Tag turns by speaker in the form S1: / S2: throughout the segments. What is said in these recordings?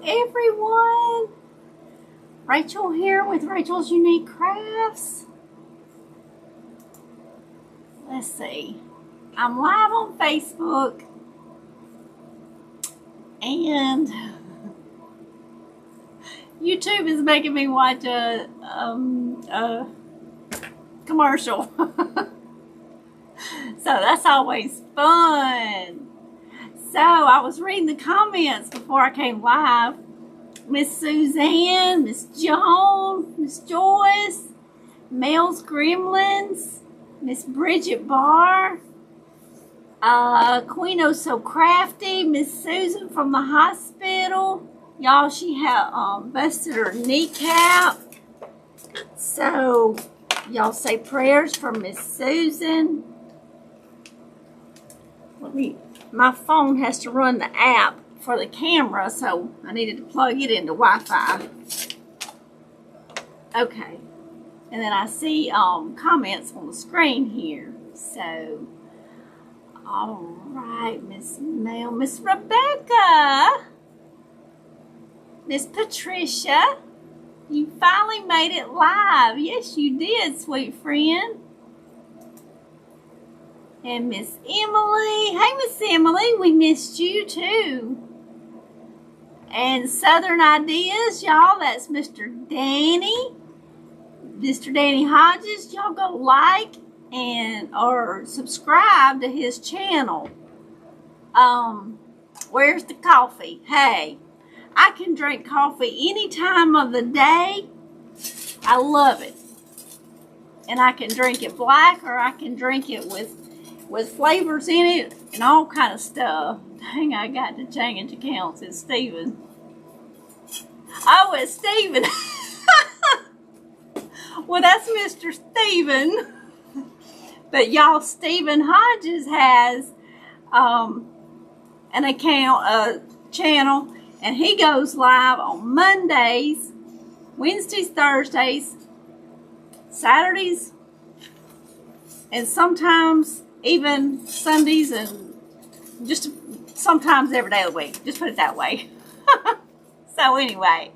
S1: everyone. Rachel here with Rachel's Unique Crafts. Let's see. I'm live on Facebook and YouTube is making me watch a commercial. So that's always fun. So I was reading the comments before I came live. Miss Suzanne, Miss Joan, Miss Joyce, Mel's Gremlins, Miss Bridget Barr, Queen Oh So Crafty, Miss Susan from the hospital. Y'all, she had busted her kneecap. So y'all say prayers for Miss Susan. My phone has to run the app for the camera, so I needed to plug it into Wi-Fi. Okay. And then I see comments on the screen here. So, all right, Miss Mel, Miss Rebecca, Miss Patricia, you finally made it live. Yes, you did, sweet friend. And Miss Emily. Hey, Miss Emily, we missed you too. And Southern Ideas, y'all, that's Mr. Danny. Mr. Danny Hodges, y'all go like and or subscribe to his channel. Where's the coffee? Hey, I can drink coffee any time of the day. I love it. And I can drink it black or I can drink it with flavors in it and all kind of stuff. Dang, I got to change accounts. It's Steven. Oh, it's Steven. Well, that's Mr. Steven. But y'all, Steven Hodges has an account, a channel, and he goes live on Mondays, Wednesdays, Thursdays, Saturdays, and sometimes even Sundays, and just sometimes every day of the week. Just put it that way. So anyway,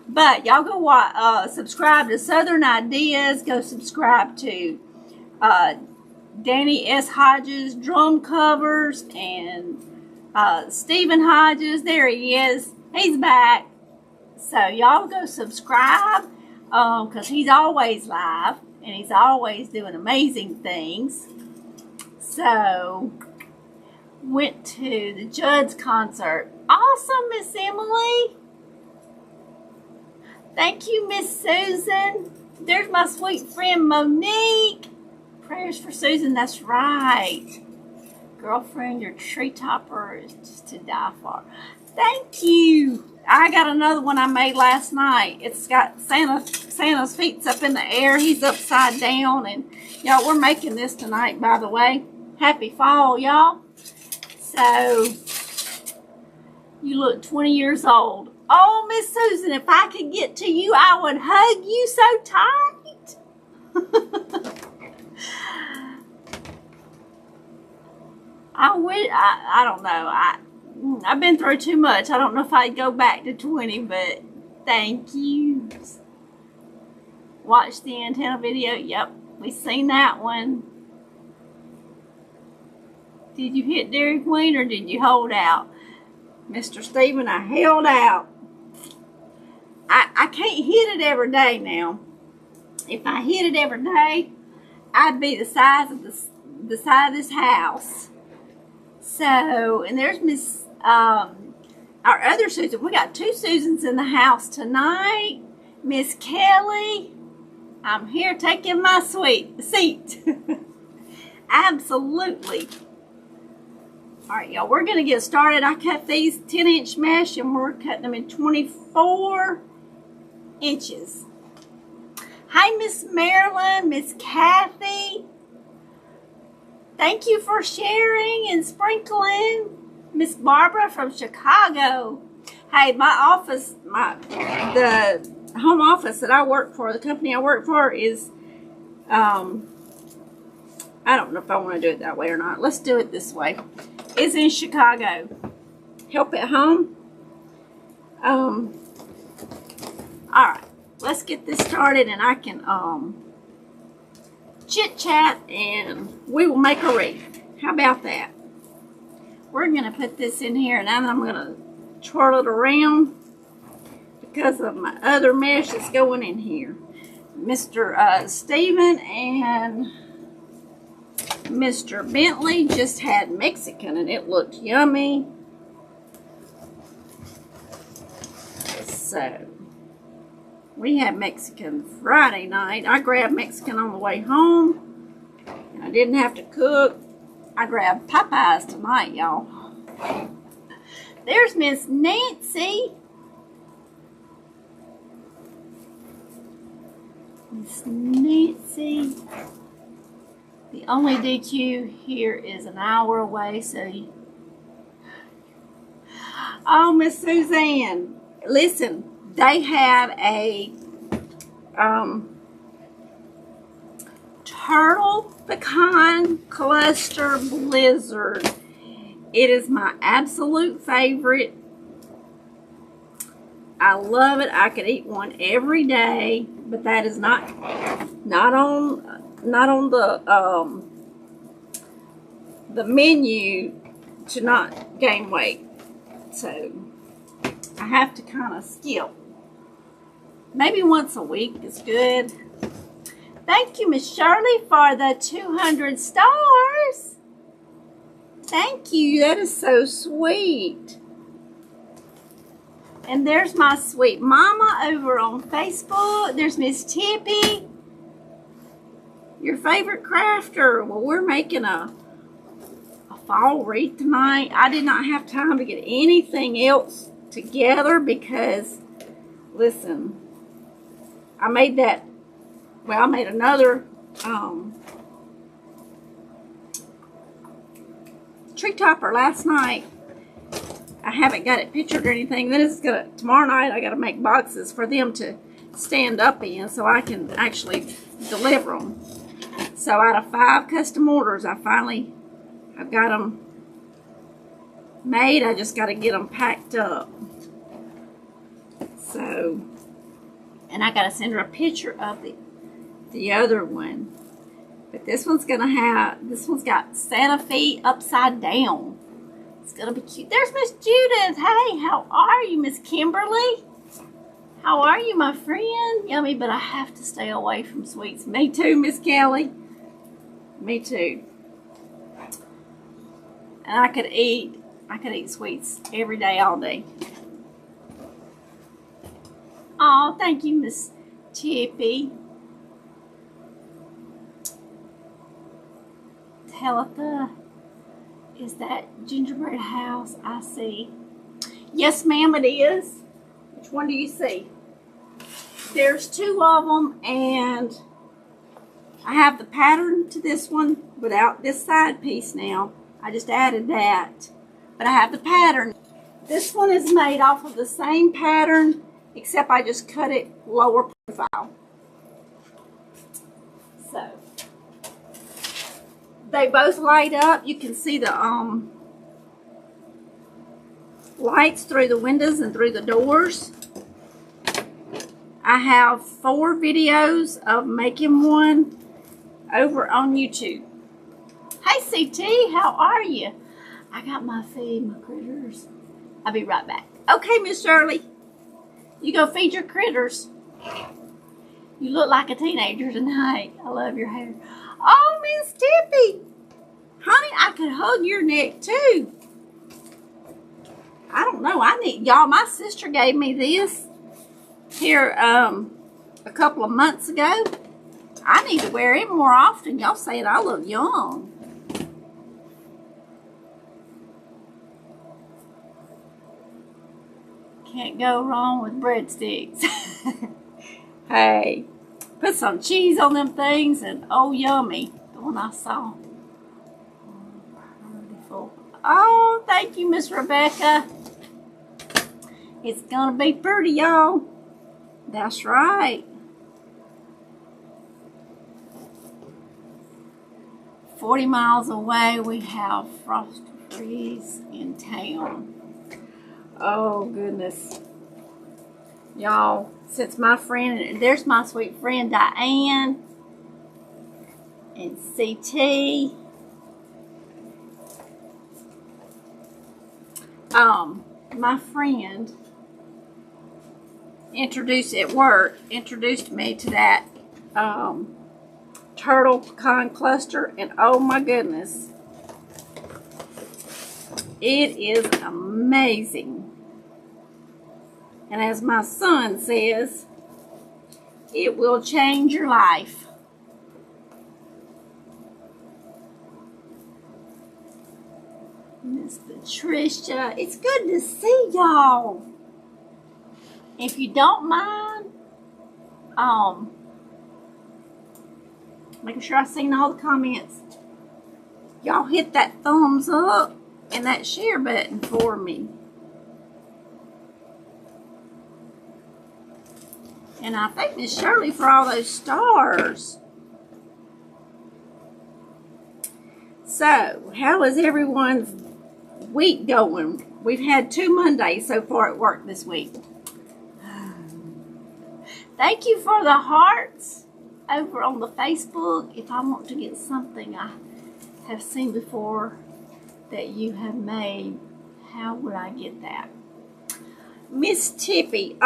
S1: but y'all go subscribe to Southern Ideas. Go subscribe to Danny S. Hodges Drum Covers and Stephen Hodges. There he is. He's back. So y'all go subscribe because he's always live and he's always doing amazing things. So went to the Judd's concert. Awesome, Miss Emily. Thank you, Miss Susan. There's my sweet friend Monique. Prayers for Susan, that's right. Girlfriend, your tree topper is just to die for. Thank you. I got another one I made last night. It's got Santa's feet's up in the air. He's upside down. And y'all, we're making this tonight, by the way. Happy fall, y'all. So, you look 20 years old. Oh, Miss Susan, if I could get to you, I would hug you so tight. I don't know. I've been through too much. I don't know if I'd go back to 20, but thank you. Watch the antenna video. Yep, we seen that one. Did you hit Dairy Queen or did you hold out? Mr. Steven, I held out. I can't hit it every day now. If I hit it every day, I'd be the size of this house. So, and there's Miss, our other Susan. We got two Susans in the house tonight. Miss Kelly, I'm here taking my seat. Absolutely. All right, y'all, we're going to get started. I cut these 10-inch mesh, and we're cutting them in 24 inches. Hi, Miss Marilyn, Miss Kathy. Thank you for sharing and sprinkling. Miss Barbara from Chicago. Hey, my office, the home office that I work for, the company I work for is, I don't know if I want to do it that way or not. Let's do it this way. It's in Chicago. Help at home. Alright, let's get this started and I can chit chat and we will make a wreath. How about that? We're gonna put this in here and then I'm gonna twirl it around because of my other mesh that's going in here. Mr. Steven and Mr. Bentley just had Mexican and it looked yummy. So we had Mexican Friday night. I grabbed Mexican on the way home and I didn't have to cook. I grabbed Popeyes tonight, y'all. There's Miss Nancy. Miss Nancy. The only DQ here is an hour away, so oh, Miss Suzanne. Listen, they had a turtle pecan cluster blizzard. It is my absolute favorite. I love it. I could eat one every day, but that is not on the menu to not gain weight. So I have to kind of skip. Maybe once a week is good. Thank you, Miss Shirley, for the 200 stars. Thank you. That is so sweet. And there's my sweet mama over on Facebook. There's Miss Tippy, your favorite crafter. Well, we're making a fall wreath tonight. I did not have time to get anything else together because, listen, I made that, well, I made another tree topper last night. I haven't got it pictured or anything. Then it's gonna, tomorrow night I gotta make boxes for them to stand up in so I can actually deliver them. So out of 5 custom orders, I've got them made. I just gotta get them packed up. So, and I gotta send her a picture of the other one. But this one's got Santa feet upside down. It's gonna be cute. There's Miss Judith. Hey, how are you, Miss Kimberly? How are you, my friend? Yummy, but I have to stay away from sweets. Me too, Miss Kelly. Me too. And I could eat sweets every day, all day. Oh, thank you, Miss Tippy. Talitha, is that gingerbread house I see? Yes, ma'am, it is. Which one do you see? There's 2 of them, and I have the pattern to this one without this side piece now. I just added that, but I have the pattern. This one is made off of the same pattern, except I just cut it lower profile. So they both light up. You can see the lights through the windows and through the doors. I have 4 videos of making one over on YouTube. Hey CT, how are you? I got my feed, my critters. I'll be right back. Okay, Miss Shirley. You go feed your critters. You look like a teenager tonight. I love your hair. Oh, Miss Tippy. Honey, I could hug your neck too. I don't know. I need, y'all, my sister gave me this here a couple of months ago. I need to wear it more often. Y'all saying I look young. Can't go wrong with breadsticks. Hey, put some cheese on them things and oh, yummy. The one I saw. Oh, thank you, Miss Rebecca. It's gonna be pretty, y'all. That's right. 40 miles away, we have Frost Freeze in town. Oh, goodness. Y'all, since my friend, and there's my sweet friend Diane and CT. My friend introduced me to that turtle pecan cluster, and oh my goodness, it is amazing. And as my son says, it will change your life. Miss Patricia, it's good to see y'all. If you don't mind, making sure I've seen all the comments, y'all hit that thumbs up and that share button for me. And I thank Miss Shirley for all those stars. So, how is everyone's week going? We've had 2 Mondays so far at work this week. Thank you for the hearts over on the Facebook. If I want to get something I have seen before that you have made, how would I get that? Miss Tippy,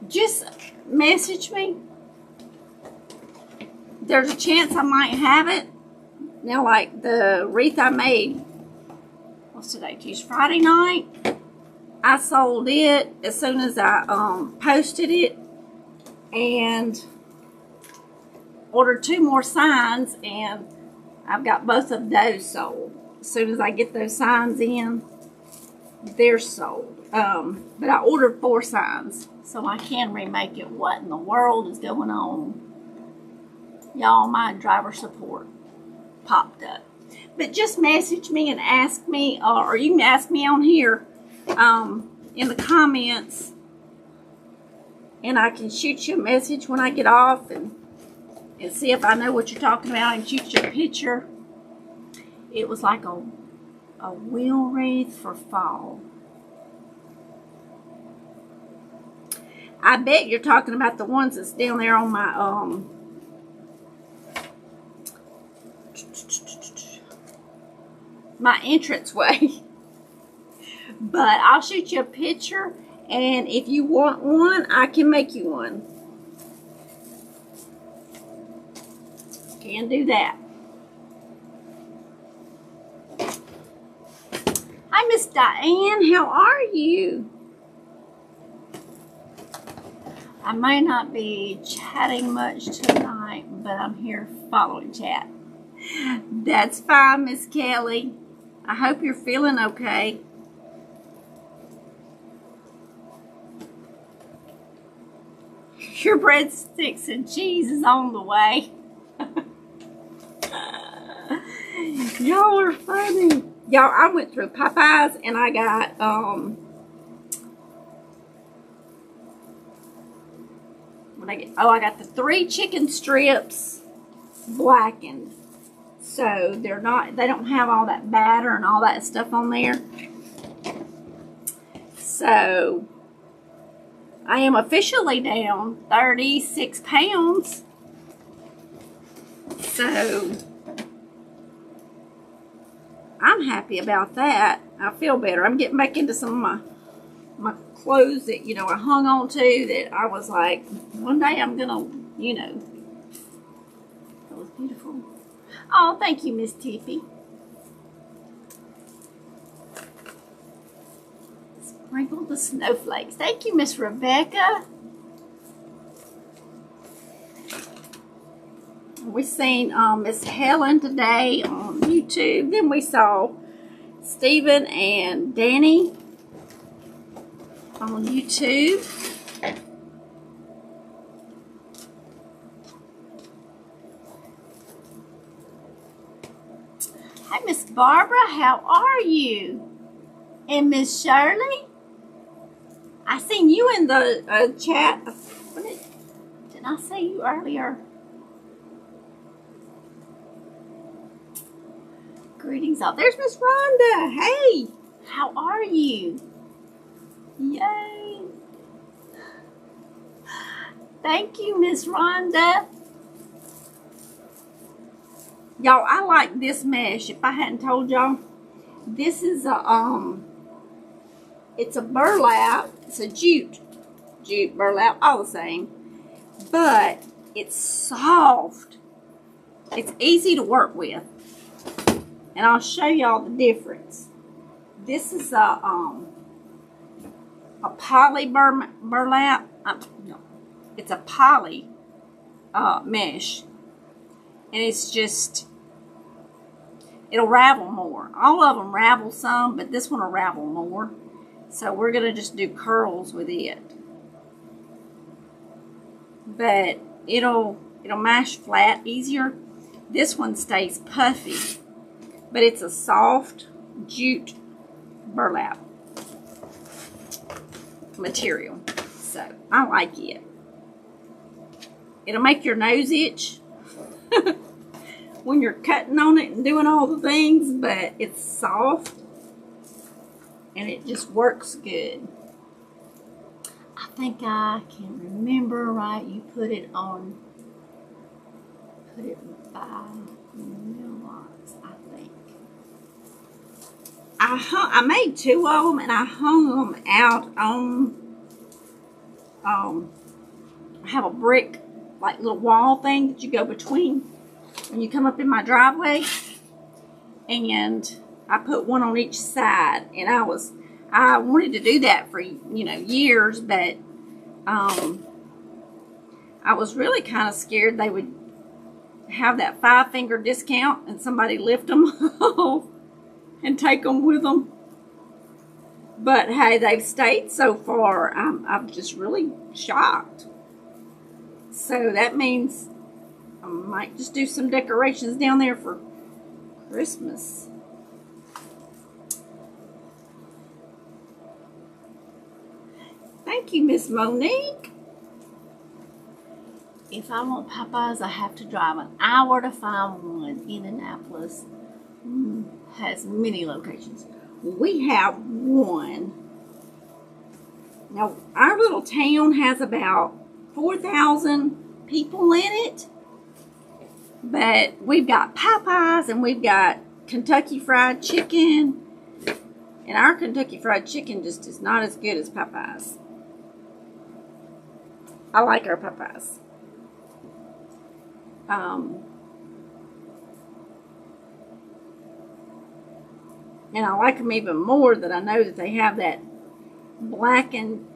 S1: just message me. There's a chance I might have it. Now, like the wreath I made, what's today, Tuesday, Friday night? I sold it as soon as I posted it, and ordered 2 more signs, and I've got both of those sold. As soon as I get those signs in, they're sold. But I ordered 4 signs, so I can remake it. What in the world is going on? Y'all, my driver support popped up. But just message me and ask me, or you can ask me on here in the comments, and I can shoot you a message when I get off and see if I know what you're talking about and shoot you a picture. It was like a wheel wreath for fall. I bet you're talking about the ones that's down there on my my entranceway. But I'll shoot you a picture, and if you want one, I can make you one. Can do that. Hi, Miss Diane. How are you? I may not be chatting much tonight, but I'm here following chat. That's fine, Miss Kelly. I hope you're feeling okay. Your breadsticks and cheese is on the way. Y'all are funny. Y'all, I went through Popeyes and I got I got the 3 chicken strips blackened. So they don't have all that batter and all that stuff on there. So I am officially down 36 pounds. So I'm happy about that. I feel better. I'm getting back into some of my clothes that, I hung on to, that I was like, one day I'm going to, that was beautiful. Oh, thank you, Miss Tippy. Sprinkle the snowflakes. Thank you, Miss Rebecca. We seen Miss Helen today on YouTube. Then we saw Stephen and Danny on YouTube. Hi, Miss Barbara. How are you? And Miss Shirley? I seen you in the chat. Did I say you earlier? Greetings all. There's Miss Rhonda. Hey. How are you? Yay. Thank you, Miss Rhonda. Y'all, I like this mesh. If I hadn't told y'all, this is a it's a burlap. It's a jute burlap, all the same, but it's soft. It's easy to work with, and I'll show y'all the difference. This is a poly burlap. No, it's a poly mesh, and it's just, it'll ravel more. All of them ravel some, but this one will ravel more. So we're gonna just do curls with it. But it'll mash flat easier. This one stays puffy, but it's a soft jute burlap material. So I like it. It'll make your nose itch when you're cutting on it and doing all the things, but it's soft and it just works good. I think I can remember right. You put it by mailbox, I think. I made 2 of them and I hung them out on, I have a brick, like little wall thing that you go between when you come up in my driveway, and I put one on each side, and I wanted to do that for, years, but I was really kind of scared they would have that 5-finger discount and somebody lift them off and take them with them. But hey, they've stayed so far. I'm just really shocked. So that means I might just do some decorations down there for Christmas. Thank you, Miss Monique. If I want Popeyes, I have to drive an hour to find one. Indianapolis has many locations. We have one. Now, our little town has about 4,000 people in it. But we've got Popeyes and we've got Kentucky Fried Chicken. And our Kentucky Fried Chicken just is not as good as Popeyes. I like our Popeyes. And I like them even more that I know that they have that blackened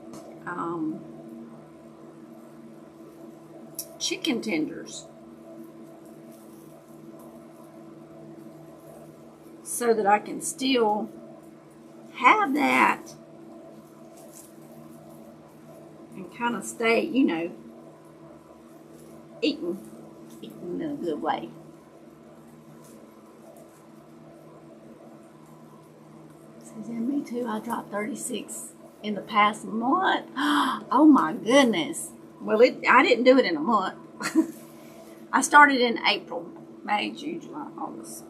S1: chicken tenders. So that I can still have that and kind of stay, eating in a good way. Says, yeah, me too. I dropped 36 in the past month. Oh my goodness. Well, I didn't do it in a month. I started in April, May, June, July, August.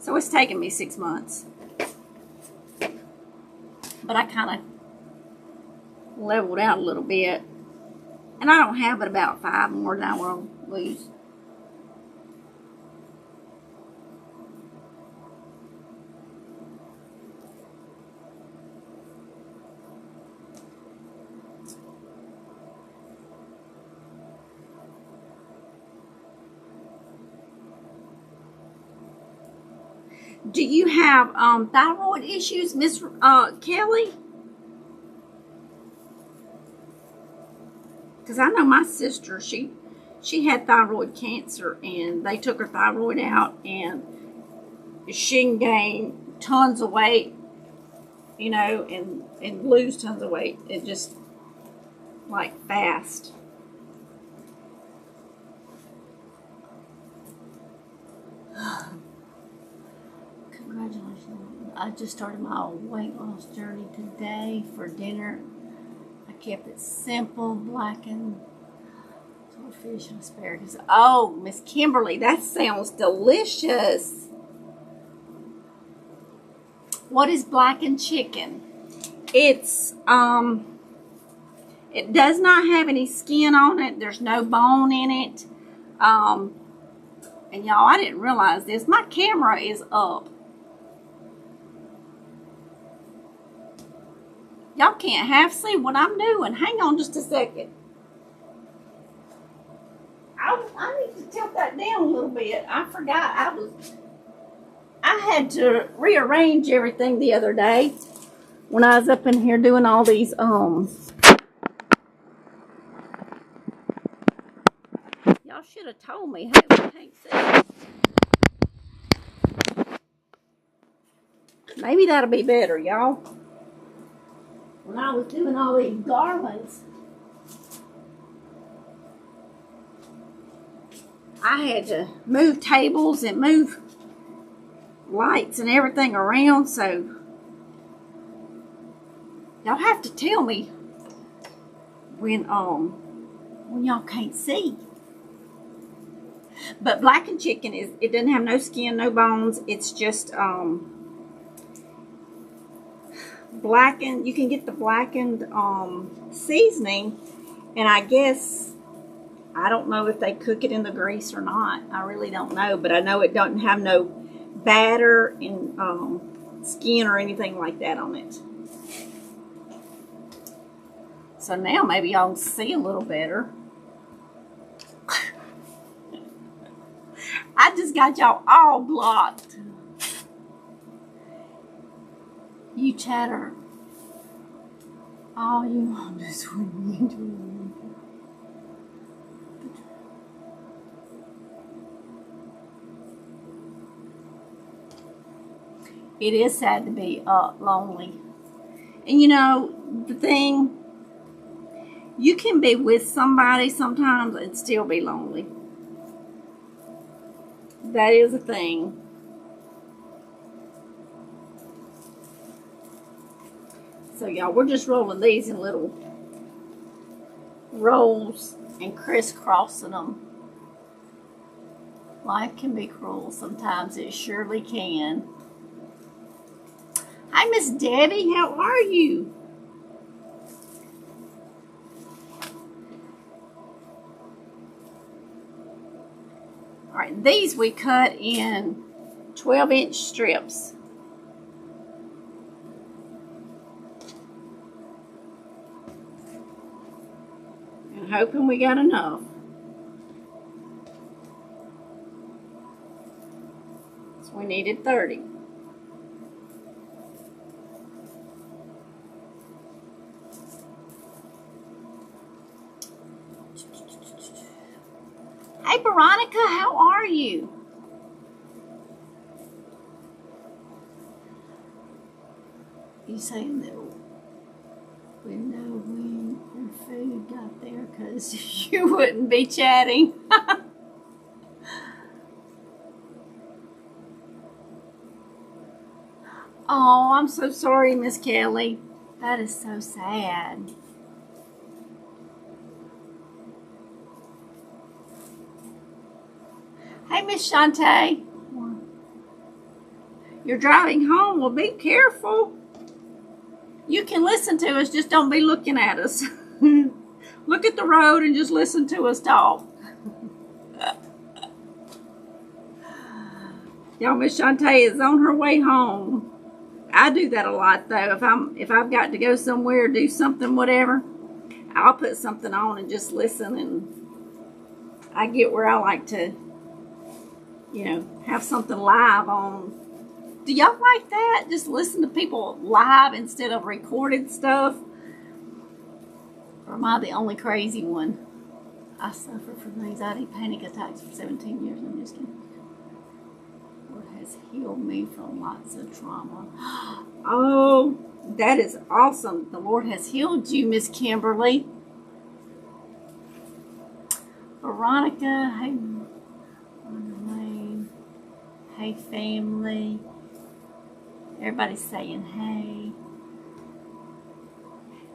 S1: So it's taken me 6 months. But I kind of leveled out a little bit. And I don't have but about 5 more that I want to lose. Do you have thyroid issues, Miss Kelly? Because I know my sister, she had thyroid cancer, and they took her thyroid out, and she gained tons of weight, and lose tons of weight. It just, like, fast. Congratulations. I just started my weight loss journey today. For dinner, I kept it simple, blackened swordfish and asparagus. Oh, Miss Kimberly, that sounds delicious. What is blackened chicken? It's, it does not have any skin on it. There's no bone in it. And y'all, I didn't realize this. My camera is up. Y'all can't half see what I'm doing. Hang on just a second. I need to tilt that down a little bit. I forgot I had to rearrange everything the other day when I was up in here doing all these, y'all should have told me. Hey, we can't see. Maybe that'll be better, y'all. When I was doing all these garlands, I had to move tables and move lights and everything around, so y'all have to tell me when y'all can't see. But blackened chicken it doesn't have no skin, no bones. It's just blackened. You can get the blackened seasoning, and I guess I don't know if they cook it in the grease or not. I really don't know, but I know it doesn't have no batter and skin or anything like that on it. So now maybe y'all can see a little better. I just got y'all all blocked. You chatter all you want this when you do. It is sad to be lonely. And you know, the thing, you can be with somebody sometimes and still be lonely. That is a thing. So y'all, we're just rolling these in little rolls and crisscrossing them. Life can be cruel sometimes. It surely can. Hi, Miss Debbie. How are you? All right, these we cut in 12-inch strips. And hoping we got enough. So we needed 30. Hey, Veronica, how are you? You saying that we know when your food got there because you wouldn't be chatting. Oh, I'm so sorry, Miss Kelly. That is so sad. Hey, Miss Shantae. You're driving home. Well, be careful. You can listen to us, just don't be looking at us. Look at the road and just listen to us talk. Y'all, Miss Shantae is on her way home. I do that a lot though. If I've got to go somewhere, do something, whatever, I'll put something on and just listen, and I get where I like to, you know, have something live on. Do y'all like that? Just listen to people live instead of recorded stuff? Or am I the only crazy one? I suffer from anxiety, panic attacks for 17 years. I'm just kidding. Lord has healed me from lots of trauma. Oh, that is awesome. The Lord has healed you, Miss Kimberly. Veronica, hey, hey family. Everybody's saying hey.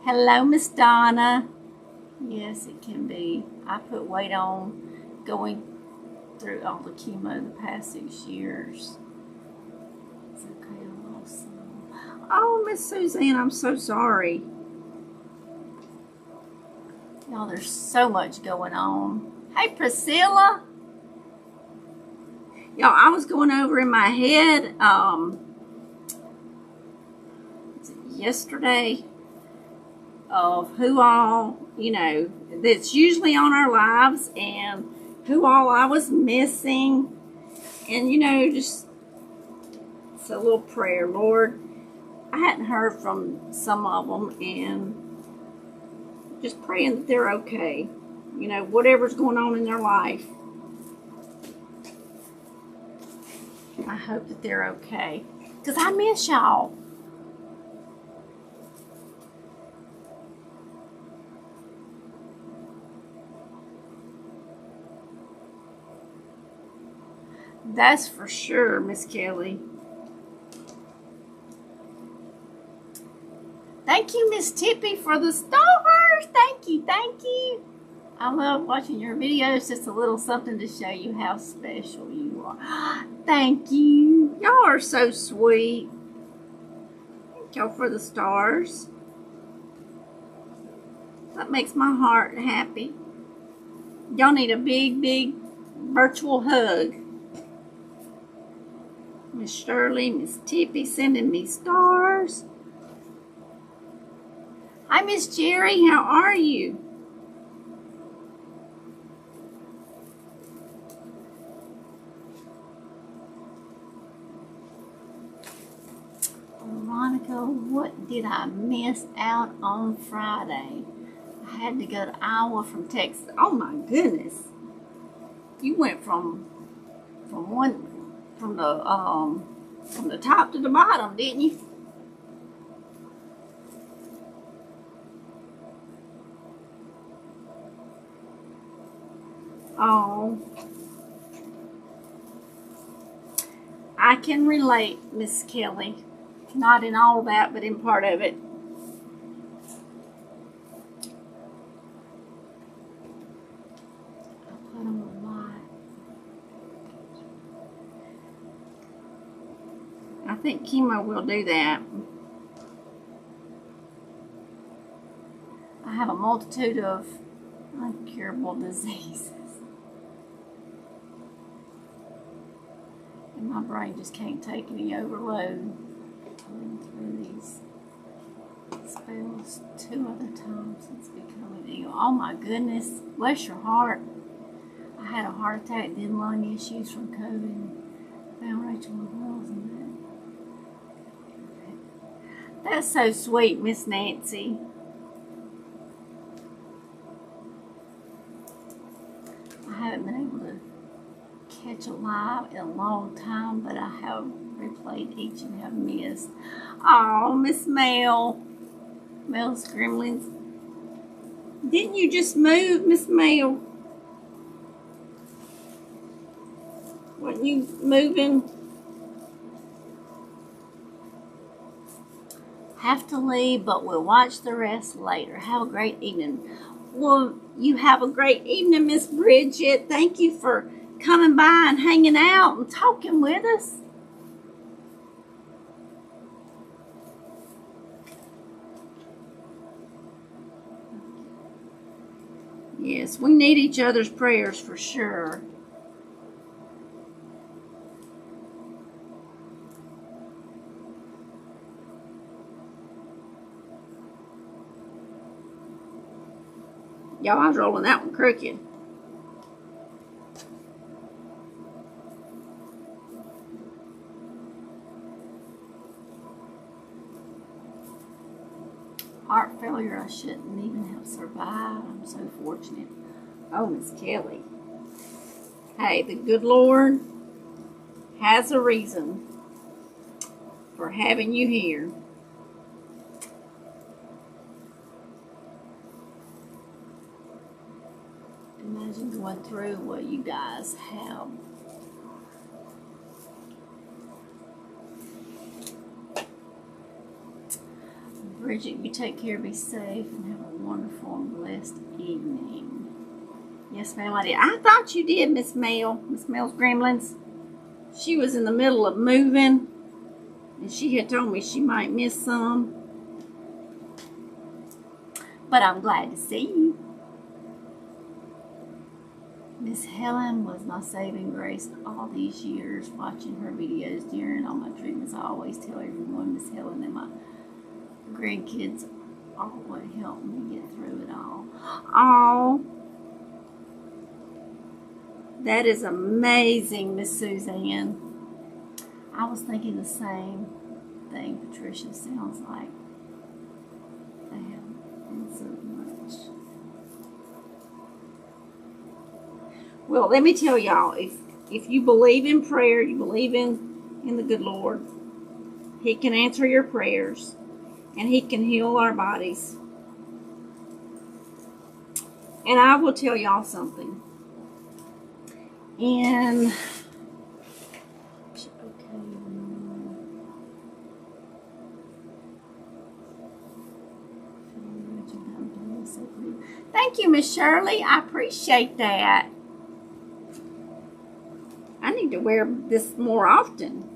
S1: Hello, Miss Donna. Yes, it can be. I put weight on going through all the chemo the past 6 years. It's okay, I lost some. Oh, Miss Suzanne, I'm so sorry. Y'all, there's so much going on. Hey, Priscilla. Y'all, I was going over in my head yesterday of who all, that's usually on our lives and who all I was missing. And, just it's a little prayer. Lord, I hadn't heard from some of them and just praying that they're okay. Whatever's going on in their life. I hope that they're okay. Because I miss y'all. That's for sure, Miss Kelly. Thank you, Miss Tippy, for the stars. Thank you, thank you. I love watching your videos. Just a little something to show you how special you are. Thank you. Y'all are so sweet. Thank y'all for the stars. That makes my heart happy. Y'all need a big, big virtual hug. Miss Shirley, Miss Tippy sending me stars. Hi, Miss Jerry. How are you? Veronica, what did I miss out on Friday? I had to go to Iowa from Texas. Oh my goodness. You went from the top to the bottom, didn't you? Oh, I can relate, Miss Kelly. Not in all of that, but in part of it. I'll put on the light. I think chemo will do that. I have a multitude of incurable diseases. And my brain just can't take any overload. Through these spells 2 other times since becoming ill. Oh my goodness, bless your heart. I had a heart attack, then lung issues from COVID. Found Rachel and girls and that. That's so sweet, Miss Nancy. I haven't been able to catch a live in a long time, but I have replayed each and have missed. Oh, Miss Mel. Mel's Gremlins. Didn't you just move, Miss Mel? Weren't you moving? Have to leave, but we'll watch the rest later. Have a great evening. Well, you have a great evening, Miss Bridget. Thank you for coming by and hanging out and talking with us. Yes, we need each other's prayers for sure. Y'all, I was rolling that one crooked. Heart failure, I shouldn't even have survived. I'm so fortunate. Oh, Miss Kelly. Hey, the good Lord has a reason for having you here. Imagine going through what you guys have. Bridget, you take care, be safe, and have a wonderful and blessed evening. Yes, ma'am, I did. I thought you did, Miss Mel. Miss Mel's Gremlins. She was in the middle of moving. And she had told me she might miss some. But I'm glad to see you. Miss Helen was my saving grace all these years, watching her videos during all my treatments. I always tell everyone Miss Helen and my grandkids are what helped me get through it all. Oh, that is amazing, Miss Suzanne. I was thinking the same thing. Patricia sounds like they have been so much. Well, let me tell y'all, if you believe in prayer, you believe in the good Lord, He can answer your prayers and He can heal our bodies. And I will tell y'all something. And thank you, Miss Shirley. I appreciate that. I need to wear this more often.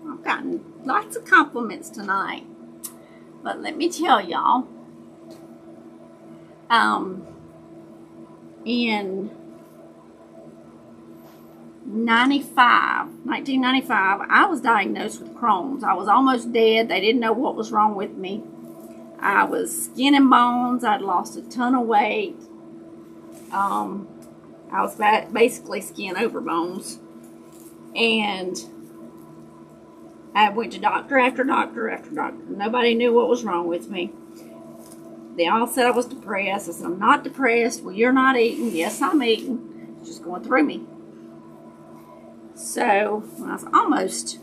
S1: I've gotten lots of compliments tonight. But let me tell y'all, in 1995, I was diagnosed with Crohn's. I was almost dead. They didn't know what was wrong with me. I was skin and bones. I'd lost a ton of weight. I was basically skin over bones. And I went to doctor after doctor after doctor. Nobody knew what was wrong with me. They all said I was depressed. I said, I'm not depressed. Well, you're not eating. Yes, I'm eating. It's just going through me. So, when I was almost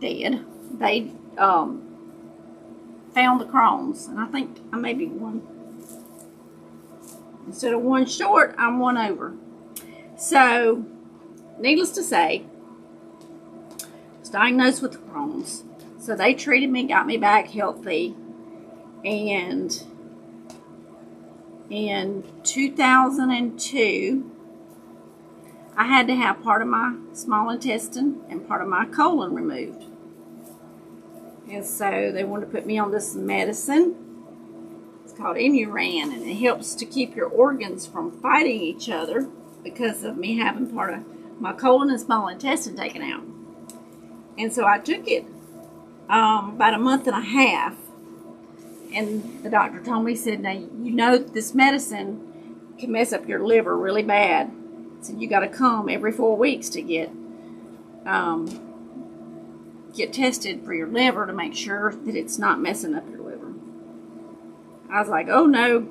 S1: dead, they found the Crohn's. And I think I may be one. Instead of one short, I'm one over. So, needless to say, I was diagnosed with Crohn's. So they treated me, got me back healthy. And in 2002, I had to have part of my small intestine and part of my colon removed. And so they wanted to put me on this medicine. It's called Imuran, and it helps to keep your organs from fighting each other because of me having part of my colon and small intestine taken out. And so I took it about a month and a half. And the doctor told me, he said, now, you know this medicine can mess up your liver really bad. So you got to come every 4 weeks to get tested for your liver to make sure that it's not messing up your liver. I was like, oh no,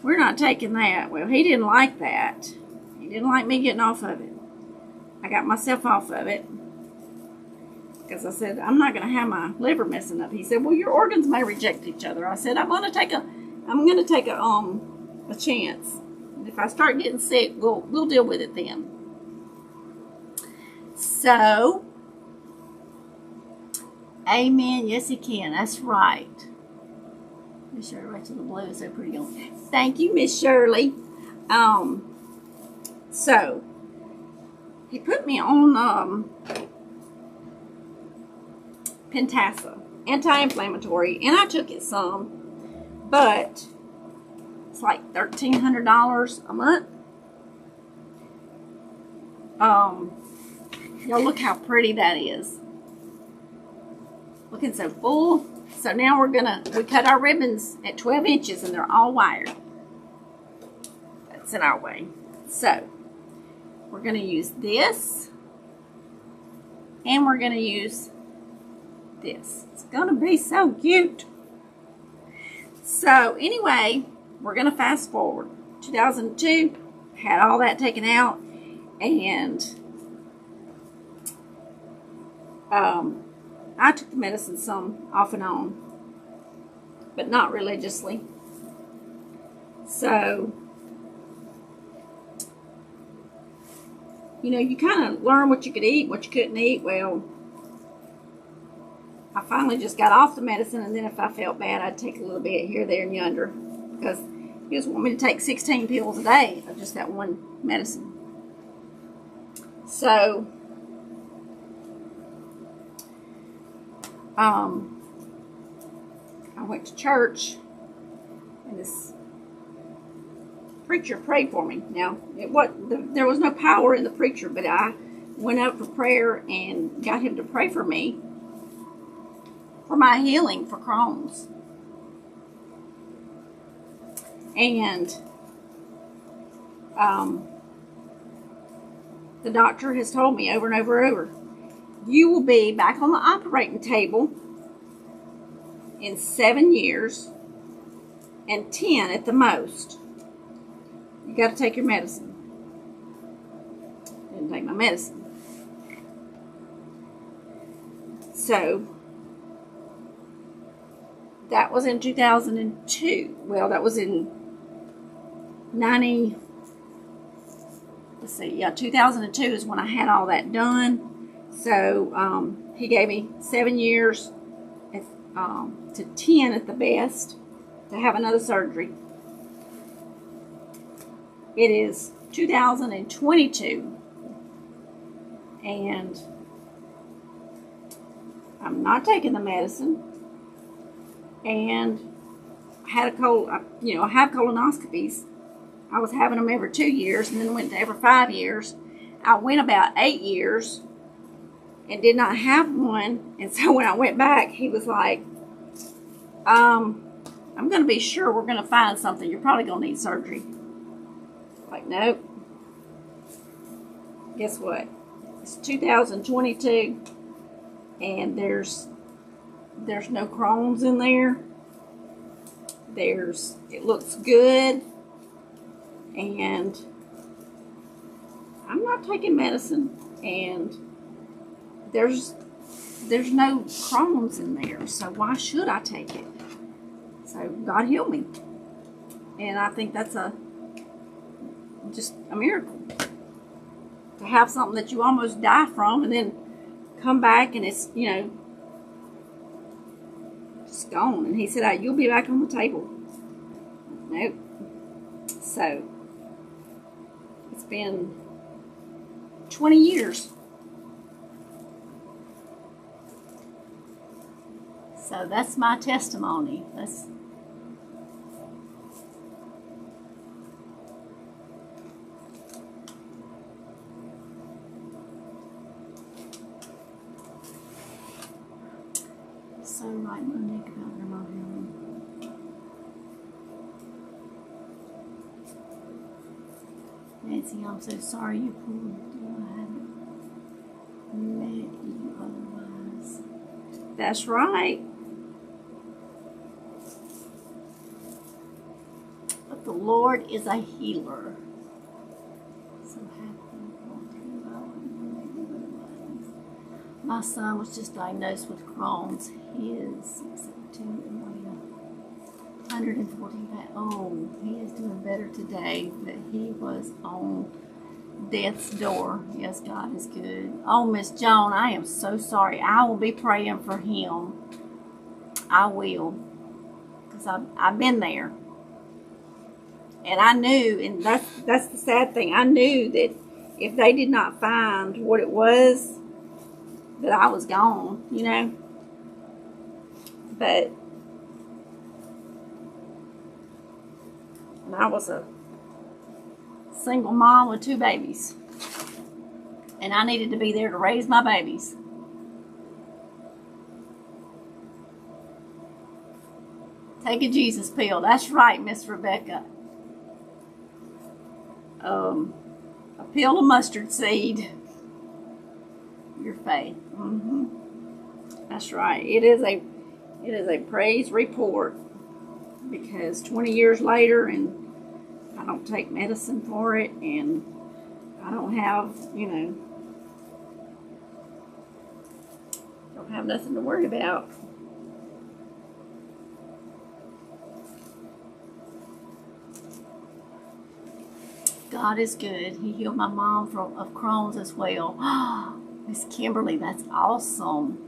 S1: we're not taking that. Well, he didn't like that. He didn't like me getting off of it. I got myself off of it because I said, I'm not going to have my liver messing up. He said, well, your organs may reject each other. I said, I'm going to take a chance. And if I start getting sick, we'll deal with it then. So, amen. Yes, he can. That's right. Miss Shirley, Rachel, the blue is so pretty on. Thank you, Miss Shirley. So he put me on Pentasa, anti-inflammatory, and I took it some, but it's like $1,300 a month. Y'all look how pretty that is. Looking so full. So now we cut our ribbons at 12 inches and they're all wired. That's in our way. So we're going to use this and we're going to use this. It's going to be so cute. So anyway, we're going to fast forward. 2002, had all that taken out, and I took the medicine some off and on, but not religiously. So, you know, you kind of learn what you could eat, what you couldn't eat. Well, I finally just got off the medicine, and then if I felt bad, I'd take a little bit here, there, and yonder, because he just wanted me to take 16 pills a day of just that one medicine. So, I went to church, and this preacher prayed for me. Now, there was no power in the preacher, but I went up for prayer and got him to pray for me for my healing for Crohn's. And the doctor has told me over and over and over, you will be back on the operating table in 7 years and 10 at the most. You got to take your medicine. Didn't take my medicine. So that was in 2002. Well, that was in 2002 is when I had all that done. So he gave me 7 years to 10 at the best to have another surgery. It is 2022, and I'm not taking the medicine. And I have colonoscopies. I was having them every 2 years, and then went to every 5 years. I went about 8 years and did not have one. And so when I went back, he was like, I'm going to be sure we're going to find something. You're probably going to need surgery. Like, nope. Guess what? It's 2022, and there's no Crohn's in there. It looks good, and I'm not taking medicine, and there's no Crohn's in there, so why should I take it? So God heal me, and I think that's just a miracle to have something that you almost die from, and then come back and it's just gone. And he said, you'll be back on the table. Nope. So it's been 20 years. So that's my testimony. So right, Monique, about remote healing. Nancy, I'm so sorry you pulled. I haven't met you otherwise. That's right. But the Lord is a healer. So happy. My son was just diagnosed with Crohn's. He is 114 pounds. Oh, he is doing better today, but he was on death's door. Yes, God is good. Oh, Miss Joan, I am so sorry. I will be praying for him. I will. Because I've been there. And I knew, and that's the sad thing. I knew that if they did not find what it was, that I was gone, But and I was a single mom with 2 babies. And I needed to be there to raise my babies. Take a Jesus pill. That's right, Miss Rebecca. A pill of mustard seed. Your faith. That's right. It is a praise report, because 20 years later, and I don't take medicine for it, and I don't have nothing to worry about. God is good. He healed my mom of Crohn's as well. Miss Kimberly, that's awesome.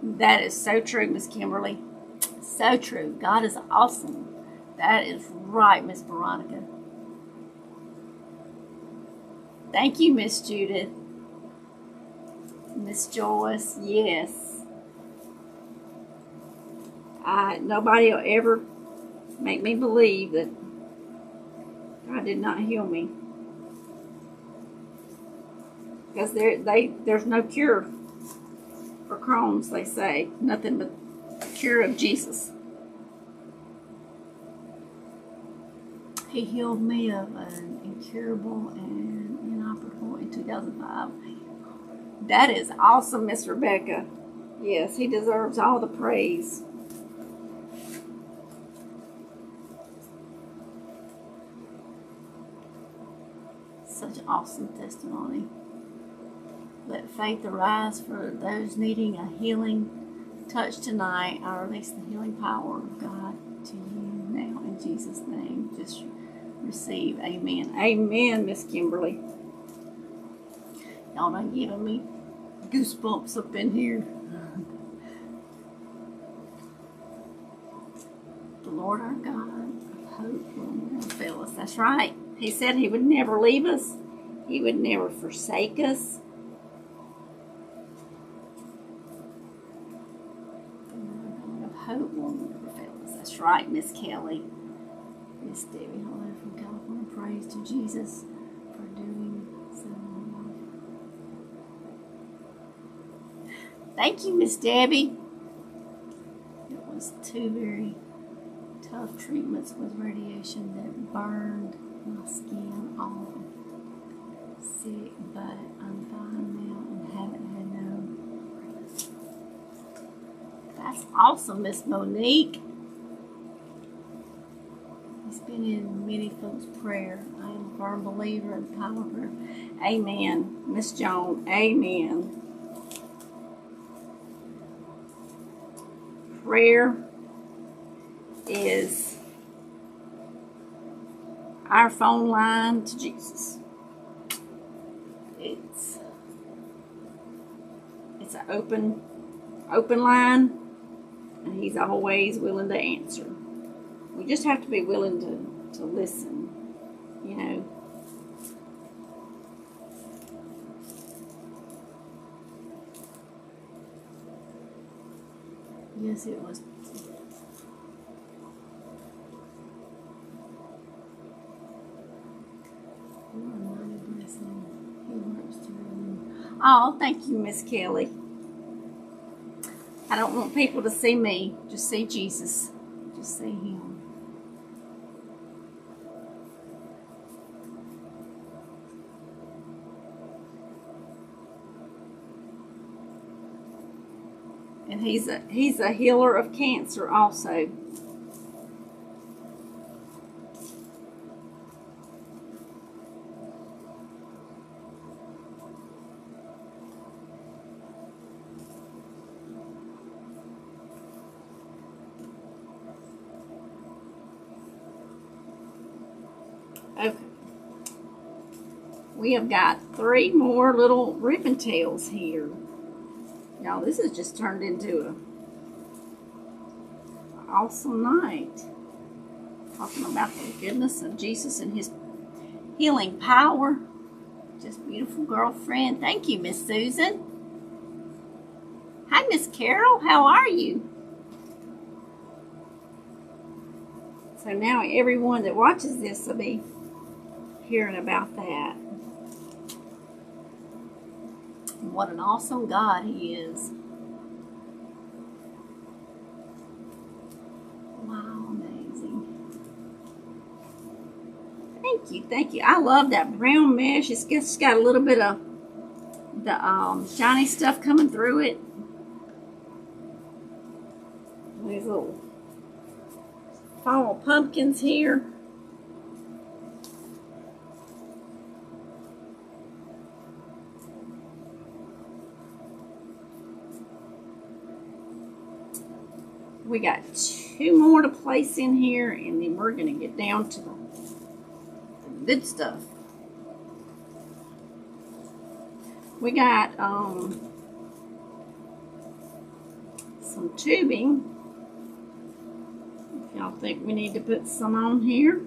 S1: That is so true, Miss Kimberly. So true. God is awesome. That is right, Miss Veronica. Thank you, Miss Judith. Miss Joyce, yes. Nobody will ever make me believe that God did not heal me. Because there's no cure for Crohn's, they say. Nothing but the cure of Jesus. He healed me of an incurable and inoperable in 2005. That is awesome, Miss Rebecca. Yes, he deserves all the praise. Such an awesome testimony. Let faith arise for those needing a healing touch tonight. I release the healing power of God to you now in Jesus' name. Just receive. Amen. Amen, Miss Kimberly. Y'all done giving me goosebumps up in here. The Lord our God of hope will never fail us. That's right. He said he would never leave us. He would never forsake us. The Lord our God of hope will never fail us. That's right, Miss Kelly. Miss Debbie, hello from California. Praise to Jesus for doing so. Thank you, Miss Debbie. It was 2 very tough treatments with radiation that burned my skin off. Sick, but I'm fine now and haven't had no. That's awesome, Miss Monique. He's been in many folks' prayer. I am a firm believer in the power of prayer. Amen. Miss Joan, amen. Prayer is our phone line to Jesus. It's an open line, and he's always willing to answer. We just have to be willing to listen, you know. Yes, it was. Oh, thank you, Miss Kelly. I don't want people to see me. Just see Jesus. Just see him. And he's a healer of cancer also. Okay. We have got 3 more little ribbon tails here. Y'all, this has just turned into an awesome night. Talking about the goodness of Jesus and his healing power. Just beautiful girlfriend. Thank you, Miss Susan. Hi, Miss Carol. How are you? So now everyone that watches this will be hearing about that. What an awesome God he is. Wow, amazing. Thank you, thank you. I love that brown mesh. It's just got a little bit of the shiny stuff coming through it. These little fall pumpkins here. We got 2 more to place in here, and then we're going to get down to the good stuff. We got some tubing. If y'all think we need to put some on here.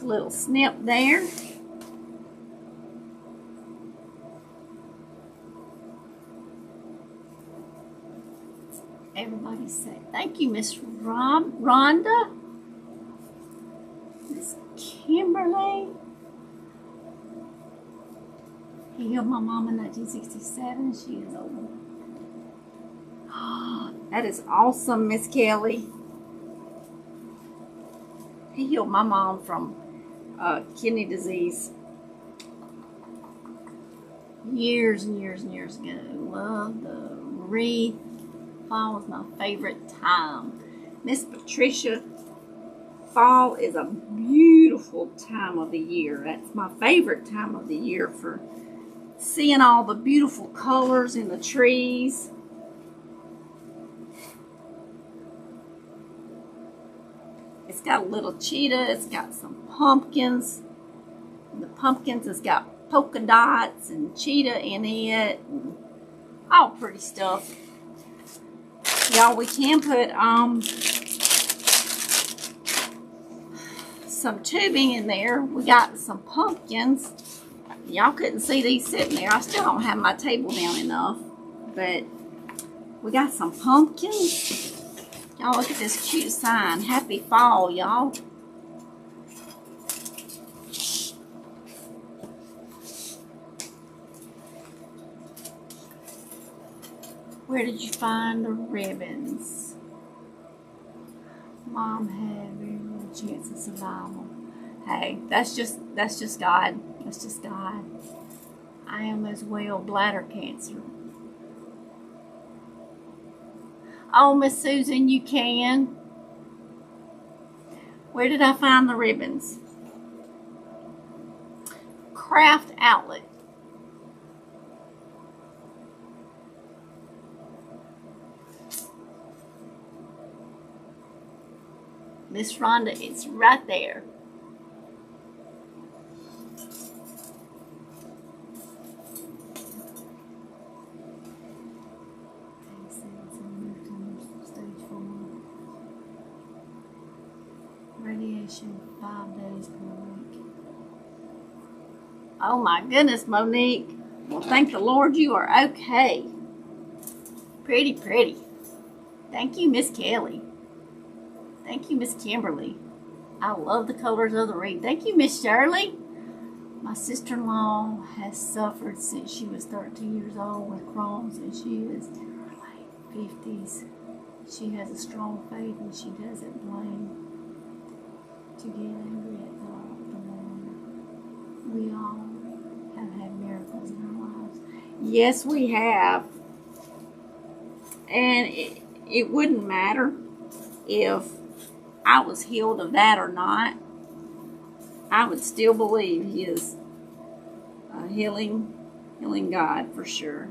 S1: A little snip there. Everybody say thank you, Miss Rhonda, Miss Kimberly. He healed my mom in 1967. She is old. That is awesome, Miss Kelly. He healed my mom from kidney disease years and years and years ago. Love the wreath. Fall was my favorite time. Miss Patricia, fall is a beautiful time of the year. That's my favorite time of the year for seeing all the beautiful colors in the trees. It's got a little cheetah. It's got some pumpkins. The pumpkins has got polka dots and cheetah in it. And all pretty stuff. Y'all, we can put some tubing in there. We got some pumpkins. Y'all couldn't see these sitting there. I still don't have my table down enough. But we got some pumpkins. Y'all look at this cute sign. Happy fall, y'all. Where did you find the ribbons? Mom had very little chance of survival. Hey, that's just God. That's just God. I am as well, bladder cancer. Oh, Miss Susan, you can. Where did I find the ribbons? Craft Outlet. Miss Rhonda, it's right there. Radiation 5 days per week. Oh my goodness, Monique. Well, thank the Lord you are okay. Pretty, pretty. Thank you, Miss Kelly. Thank you, Miss Kimberly. I love the colors of the wreath. Thank you, Miss Shirley. My sister-in-law has suffered since she was 13 years old with Crohn's, and she is in her late 50s. She has a strong faith, and she doesn't blame to get angry at the Lord. We all have had miracles in our lives. Yes, we have. And it wouldn't matter if I was healed of that or not. I would still believe He is a healing God for sure.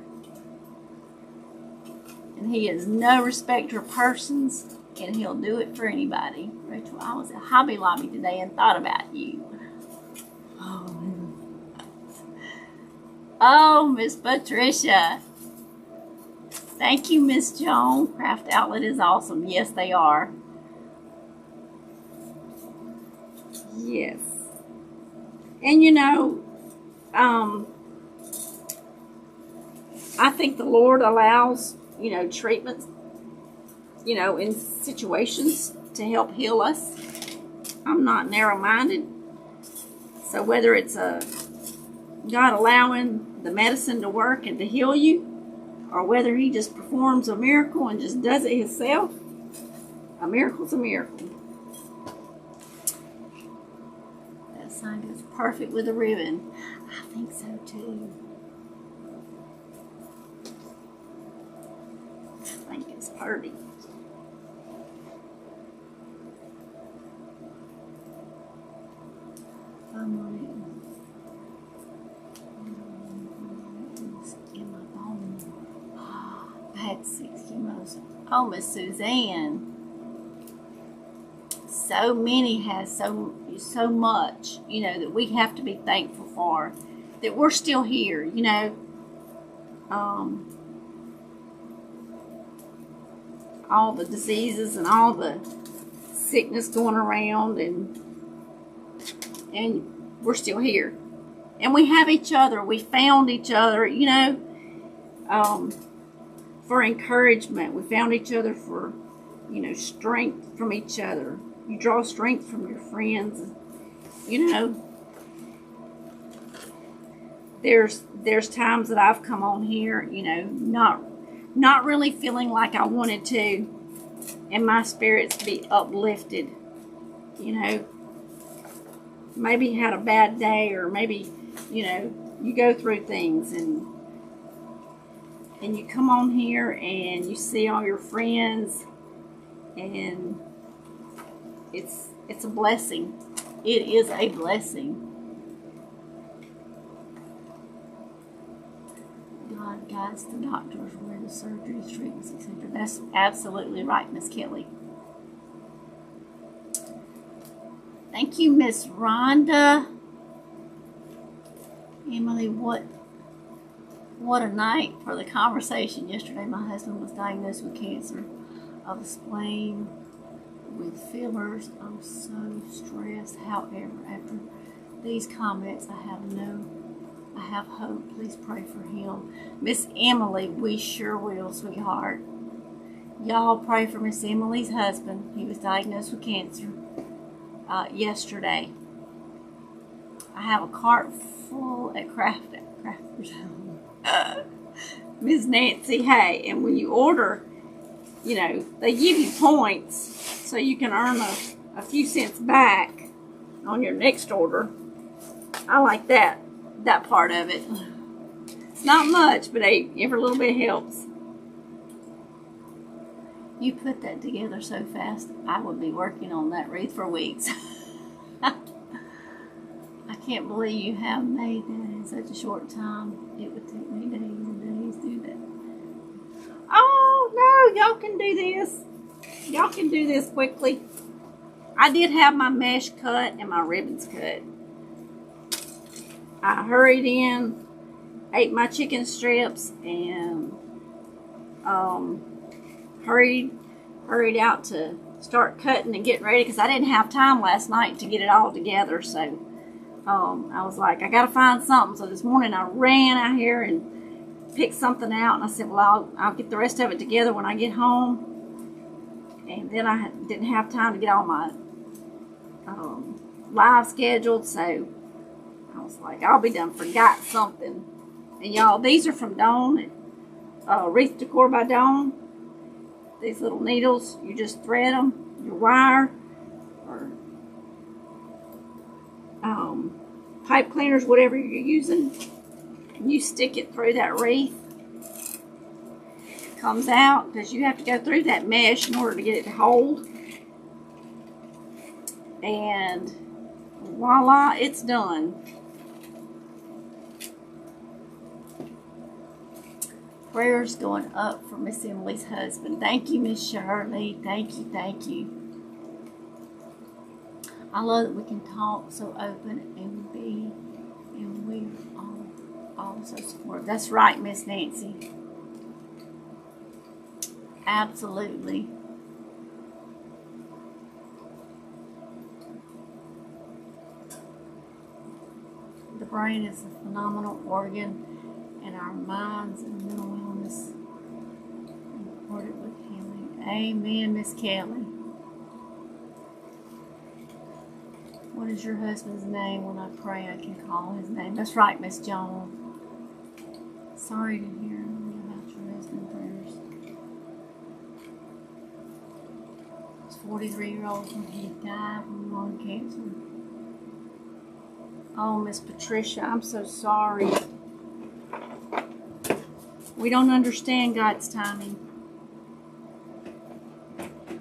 S1: And He is no respecter of persons, and He'll do it for anybody. Rachel, I was at Hobby Lobby today and thought about you. Oh, Miss Patricia. Thank you, Miss Joan. Craft Outlet is awesome. Yes, they are. Yes. And you know, I think the Lord allows, treatments, in situations to help heal us. I'm not narrow-minded. So whether it's God allowing the medicine to work and to heal you, or whether He just performs a miracle and just does it Himself, a miracle's a miracle. That sign goes perfect with a ribbon. I think so too. I think it's pretty. I'm on it. In my bone. I had 6 chemos. Oh, Miss Suzanne. So many has so much, that we have to be thankful for. That we're still here, all the diseases and all the sickness going around, and and we're still here. And we have each other. We found each other, you know, for encouragement. We found each other for, you know, strength from each other. You draw strength from your friends. You know, there's times that I've come on here, you know, not really feeling like I wanted to, and my spirits be uplifted. You know, maybe had a bad day, or maybe, you know, you go through things, and you come on here and you see all your friends, and it's a blessing. It is a blessing. God guides the doctors where the surgeries, treatments, etc. That's absolutely right, Miss Kelly. Thank you, Miss Rhonda. Emily, what a night for the conversation yesterday. My husband was diagnosed with cancer of the spleen with fillers. I'm so stressed. However, after these comments, I have hope. Please pray for him. Miss Emily, we sure will, sweetheart. Y'all pray for Miss Emily's husband. He was diagnosed with cancer yesterday. I have a cart full at Crafters. Miss Nancy, hey, and when you order, you know, they give you points so you can earn a few cents back on your next order. I like that part of it. It's not much, but hey, every little bit helps. You put that together so fast, I would be working on that wreath for weeks. I can't believe you have made that in such a short time. It would take me days and days to do that. Oh, no, y'all can do this. Y'all can do this quickly. I did have my mesh cut and my ribbons cut. I hurried in, ate my chicken strips, and hurried out to start cutting and getting ready, because I didn't have time last night to get it all together. So I was like, I gotta find something. So this morning I ran out here and picked something out, and I said, well, I'll get the rest of it together when I get home. And then I didn't have time to get all my live scheduled, so I was like, I'll be done. Forgot something. And y'all, these are from Dawn, Wreath Decor by Dawn. These little needles, you just thread them, your wire, or pipe cleaners, whatever you're using. And you stick it through that wreath. It comes out, because you have to go through that mesh in order to get it to hold. And voila, it's done. Prayers going up for Miss Emily's husband. Thank you, Miss Shirley. Thank you, thank you. I love that we can talk so open and we're all so supportive. That's right, Miss Nancy. Absolutely. The brain is a phenomenal organ, and our minds and mental wellness supported with healing. Amen, Miss Kelly. What is your husband's name? When I pray, I can call his name. That's right, Miss Joan. Sorry to hear about your husband. Prayers. He was 43-year-old when he died from lung cancer. Oh, Miss Patricia, I'm so sorry. We don't understand God's timing.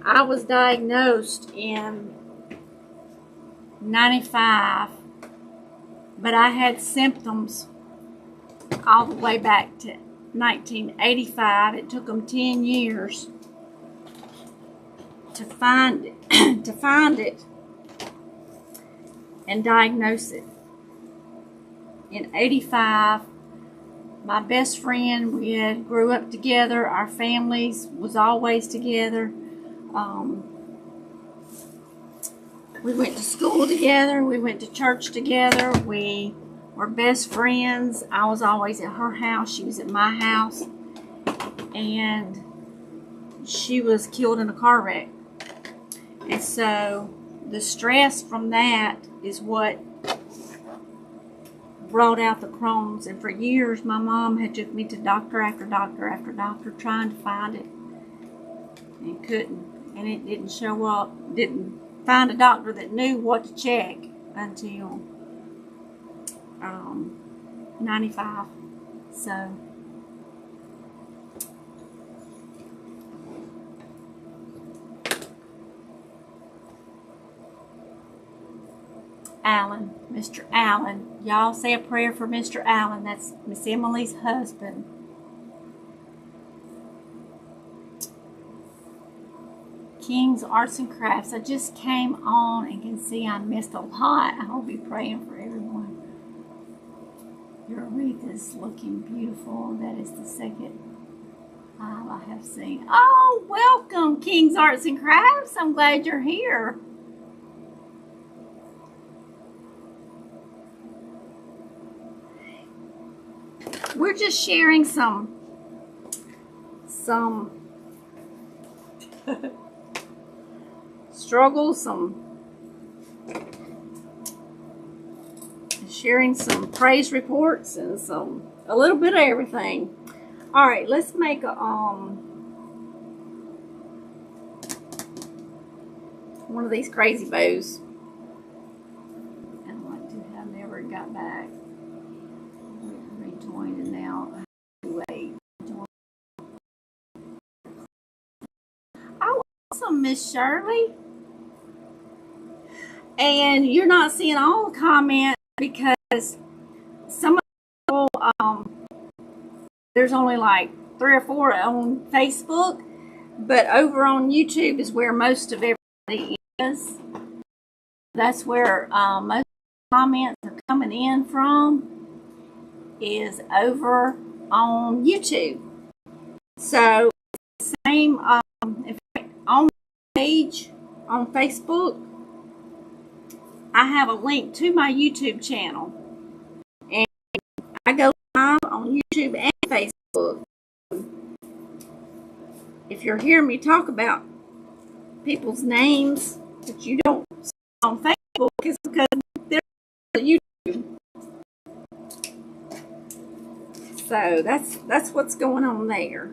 S1: I was diagnosed in 95, but I had symptoms all the way back to 1985. It took them 10 years to find it, and diagnose it. In 85, my best friend, we had grew up together. Our families was always together. We went to school together. We went to church together. We were best friends. I was always at her house. She was at my house. And she was killed in a car wreck. And so the stress from that is what brought out the Crohn's. And for years, my mom had took me to doctor after doctor after doctor trying to find it. And couldn't. And it didn't show up. Didn't find a doctor that knew what to check until 95. So Allen, Mr. Allen. Y'all say a prayer for Mr. Allen. That's Miss Emily's husband. King's Arts and Crafts. I just came on and can see I missed a lot. I'll be praying for everyone. Your wreath is looking beautiful. That is the second time I have seen. Oh, welcome, King's Arts and Crafts. I'm glad you're here. We're just sharing some struggles, sharing some praise reports and a little bit of everything. All right, let's make a one of these crazy bows. And what do I never got back? Rejoined and now wait. Oh, awesome, Miss Shirley. And you're not seeing all the comments because some of the people, there's only like 3 or 4 on Facebook, but over on YouTube is where most of everybody is. That's where most comments are coming in from, is over on YouTube. So same, in fact, on my page on Facebook, I have a link to my YouTube channel, and I go live on YouTube and Facebook. If you're hearing me talk about people's names that you don't see on Facebook, it's because they're on YouTube. So that's what's going on there.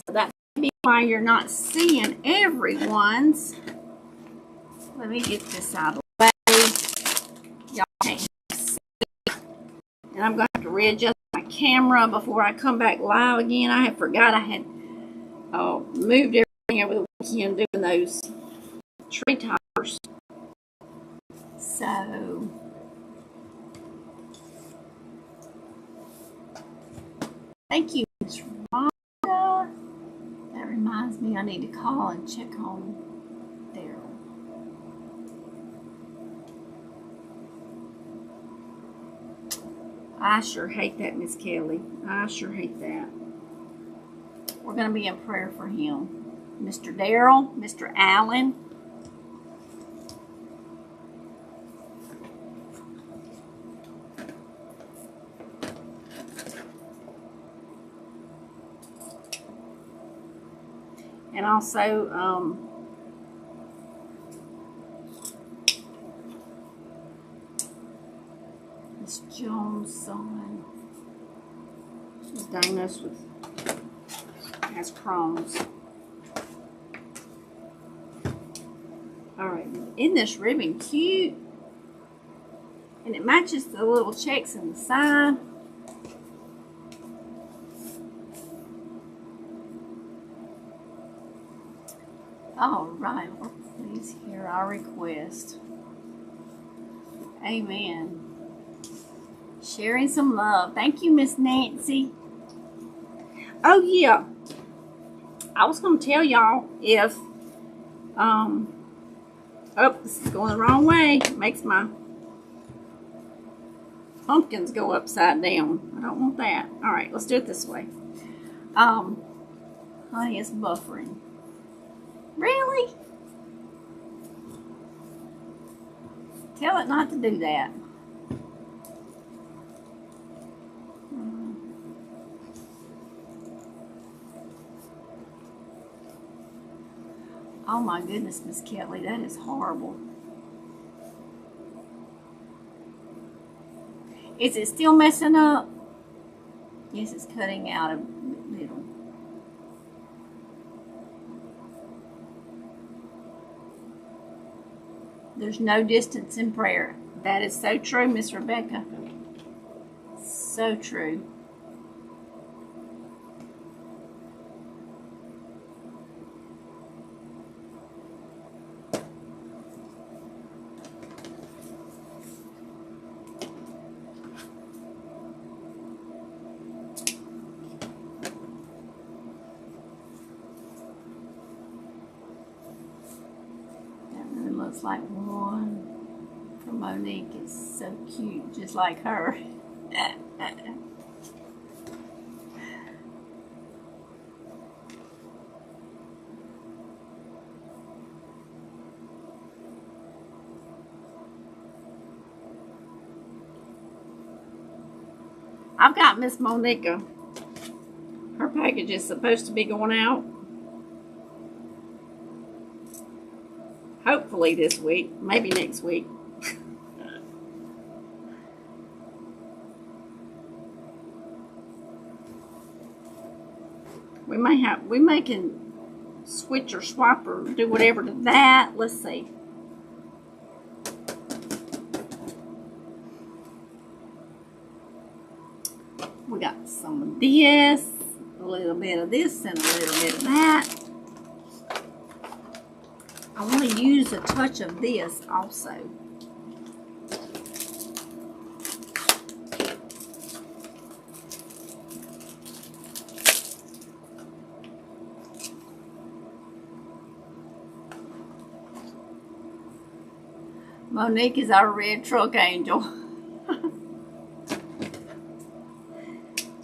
S1: So that may be why you're not seeing everyone's. Let me get this out of the way. Y'all can't see. And I'm going to have to readjust my camera before I come back live again. I had forgot I had moved everything over the weekend doing those tree toppers. So thank you, Miss Rhonda. That reminds me I need to call and check on Daryl. I sure hate that, Miss Kelly. I sure hate that. We're going to be in prayer for him. Mr. Daryl, Mr. Allen. And also, Miss Jones' son was diagnosed with, has Crohn's. All right, isn't this ribbon cute? And it matches the little checks in the side. All right, Lord, please hear our request. Amen. Sharing some love. Thank you, Miss Nancy. Oh, yeah. I was going to tell y'all if, oh, this is going the wrong way. It makes my pumpkins go upside down. I don't want that. All right, let's do it this way. Honey, it's buffering. Really? Tell it not to do that. Oh my goodness, Miss Kelly, that is horrible. Is it still messing up? Yes, it's cutting out a little. There's no distance in prayer. That is so true, Miss Rebecca. So true. Looks like one from Monique. Is so cute, just like her. I've got Miss Monica. Her package is supposed to be going out. Hopefully this week, maybe next week. We may can switch or swap or do whatever to that. Let's see. We got some of this, a little bit of this, and a little bit of that. I want to use a touch of this also. Monique is our red truck angel.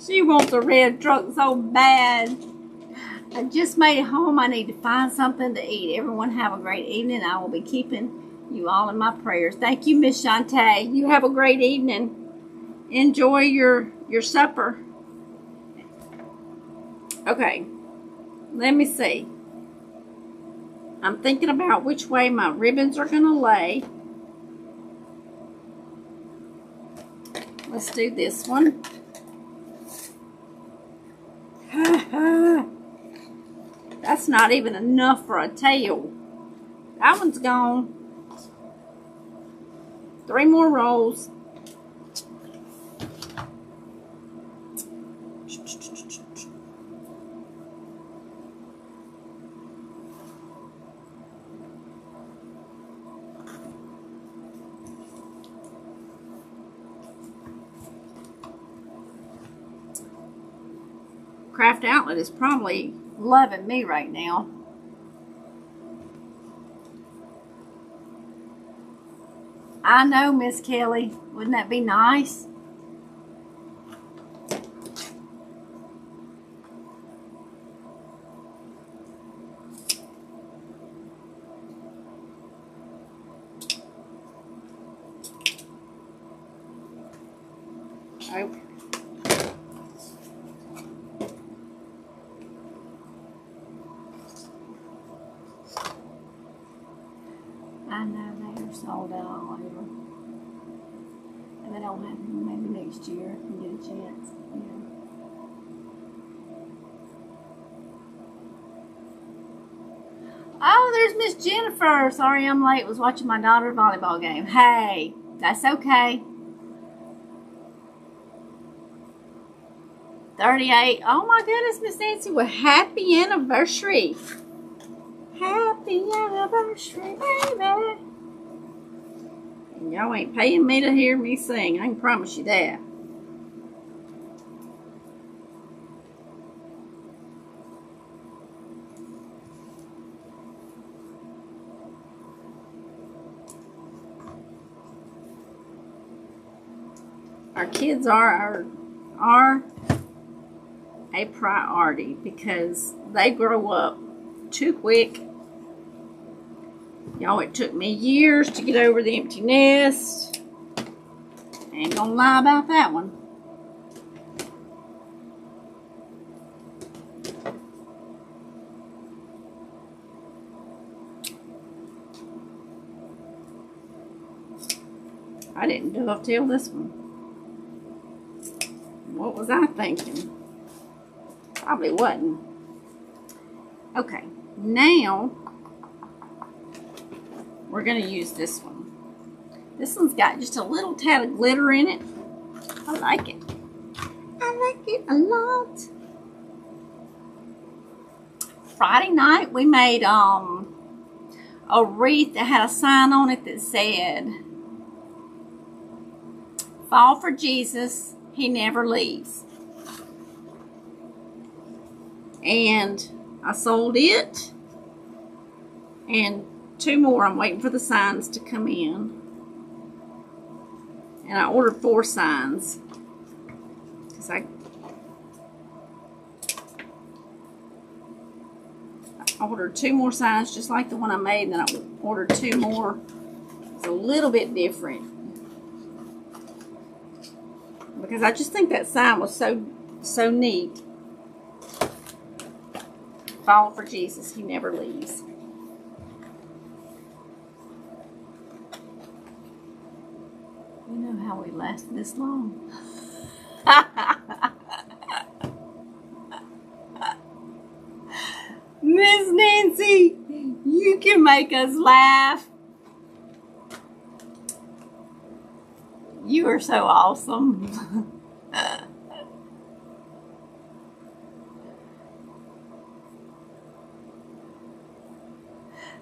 S1: She wants a red truck so bad. I just made it home. I need to find something to eat. Everyone have a great evening. I will be keeping you all in my prayers. Thank you, Miss Shantae. You have a great evening. Enjoy your supper. Okay. Let me see. I'm thinking about which way my ribbons are going to lay. Let's do this one. That's not even enough for a tail. That one's gone. 3 more rolls. Craft Outlet is probably loving me right now. I know, Miss Kelly. Wouldn't that be nice? Oh. I know they're sold out all over. And they don't have them. Maybe next year we get a chance. Yeah. Oh, there's Miss Jennifer. Sorry I'm late. Was watching my daughter's volleyball game. Hey, that's okay. 38. Oh my goodness, Miss Nancy. Well, happy anniversary. Happy anniversary, baby. And y'all ain't paying me to hear me sing. I can promise you that. Our kids are a priority because they grow up too quick. Y'all, it took me years to get over the empty nest. Ain't gonna lie about that one. I didn't dovetail this one. What was I thinking? Probably wasn't. Okay, now we're going to use this one. This one's got just a little tad of glitter in it. I like it. I like it a lot. Friday night we made a wreath that had a sign on it that said, "Fall for Jesus, He never leaves." And I sold it and 2 more. I'm waiting for the signs to come in. And I ordered 4 signs because I ordered 2 more signs just like the one I made, and then I ordered 2 more. It's a little bit different because I just think that sign was so neat. Fall for Jesus, He never leaves. You know how we last this long? Miss Nancy, you can make us laugh. You are so awesome.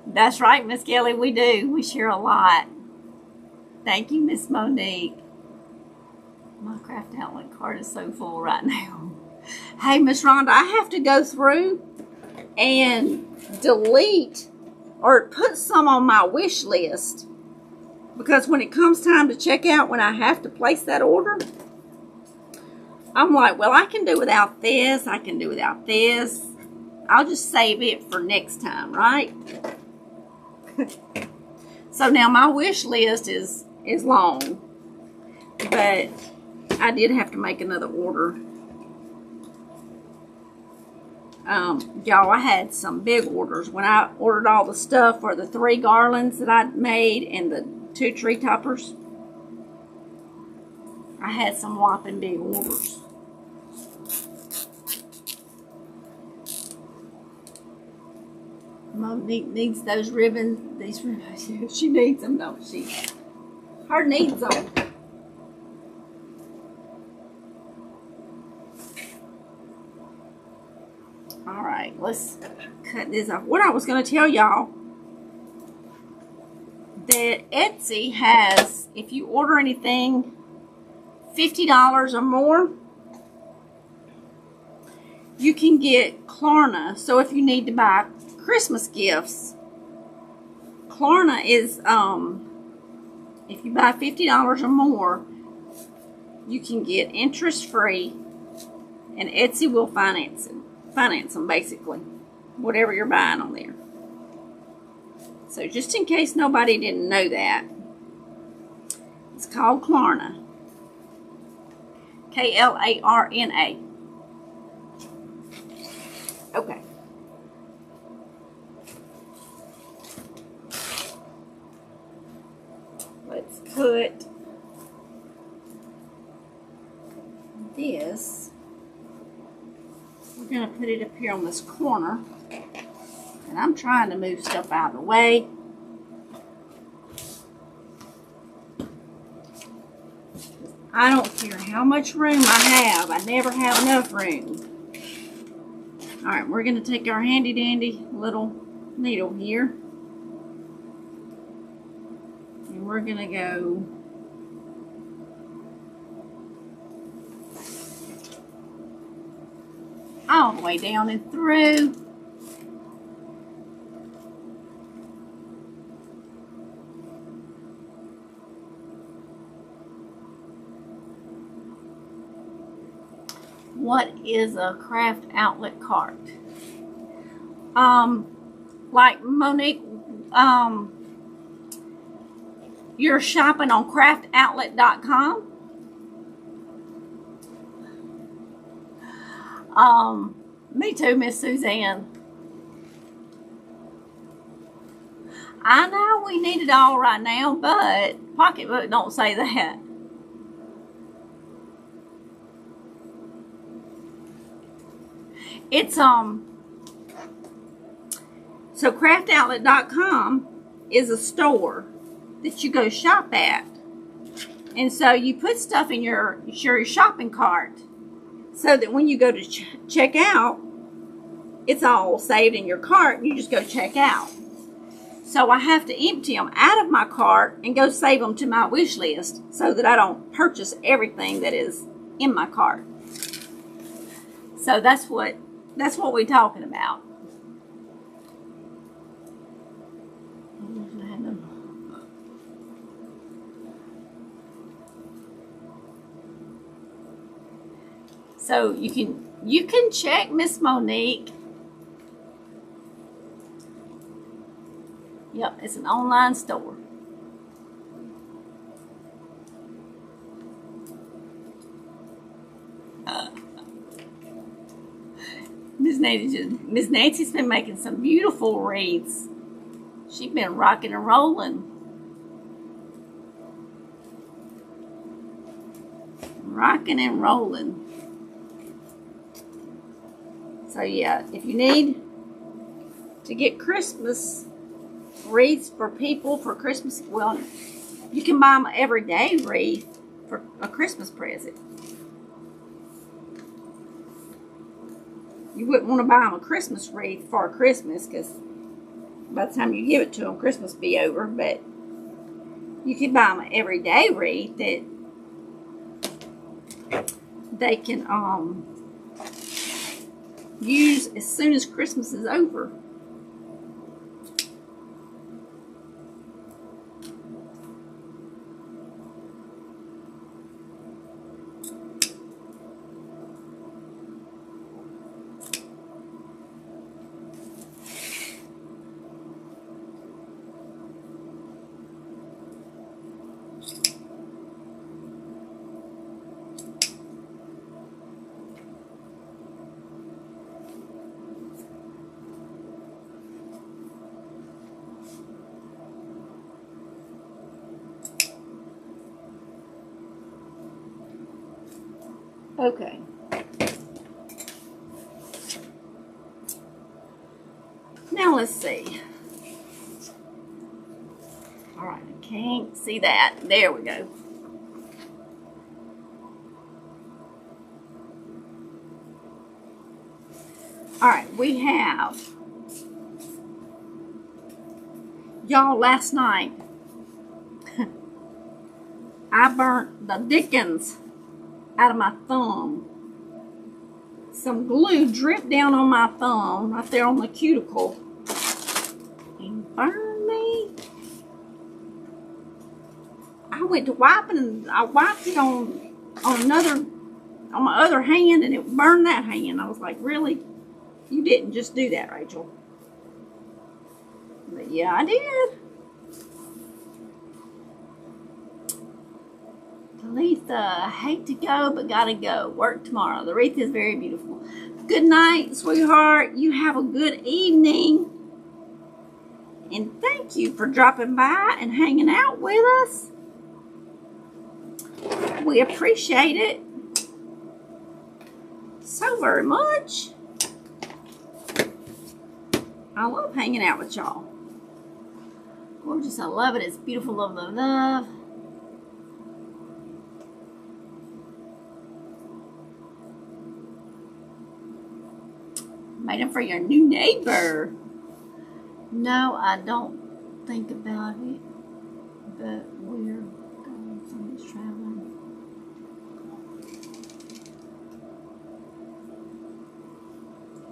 S1: That's right, Miss Kelly, we do. We share a lot. Thank you, Miss Monique. My craft outlet card is so full right now. Hey, Miss Rhonda, I have to go through and delete or put some on my wish list because when it comes time to check out, when I have to place that order, I'm like, well, I can do without this. I can do without this. I'll just save it for next time, right? So now my wish list is long, but I did have to make another order. Y'all, I had some big orders when I ordered all the stuff for the 3 garlands that I made and the 2 tree toppers. I had some whopping big orders. Monique needs those ribbons. These ribbons. She needs them, don't she? Her needs them. All right, let's cut this off. What I was going to tell y'all, that Etsy has, if you order anything $50 or more, you can get Klarna. So if you need to buy Christmas gifts, Klarna is, if you buy $50 or more, you can get interest-free, and Etsy will finance them, basically, whatever you're buying on there. So just in case nobody didn't know that, it's called Klarna. Klarna. Okay. Let's put this. We're going to put it up here on this corner. And I'm trying to move stuff out of the way. I don't care how much room I have. I never have enough room. Alright, we're going to take our handy dandy little needle here. And we're going to go all the way down and through. What is a craft outlet cart? Like Monique, you're shopping on craftoutlet.com. Me too, Miss Suzanne. I know we need it all right now, but Pocketbook don't say that. It's so craftoutlet.com is a store that you go shop at, and so you put stuff in your shopping cart so that when you go to check out, it's all saved in your cart and you just go check out. So I have to empty them out of my cart and go save them to my wish list so that I don't purchase everything that is in my cart. So that's what we're talking about. So you can check Miss Monique. Yep, it's an online store. Miss Nancy's been making some beautiful wreaths. She's been rocking and rolling. Rocking and rolling. So yeah, if you need to get Christmas wreaths for people for Christmas, well, you can buy them everyday wreath for a Christmas present. You wouldn't want to buy them a Christmas wreath for Christmas because by the time you give it to them, Christmas will be over. But you can buy them an everyday wreath that they can use as soon as Christmas is over. Okay. Now let's see. All right, I can't see that. There we go. All right, we have, y'all, last night I burnt the dickens out of my thumb. Some glue dripped down on my thumb right there on the cuticle and burned me. I went to wipe it and I wiped it on my other hand and it burned that hand. I was like, really? You didn't just do that, Rachel. But yeah, I did. Letha, hate to go, but gotta go. Work tomorrow. The wreath is very beautiful. Good night, sweetheart. You have a good evening. And thank you for dropping by and hanging out with us. We appreciate it so very much. I love hanging out with y'all. Gorgeous. I love it. It's beautiful. Love, love, love. Made them for your new neighbor. No, I don't think about it, but we're going so much traveling.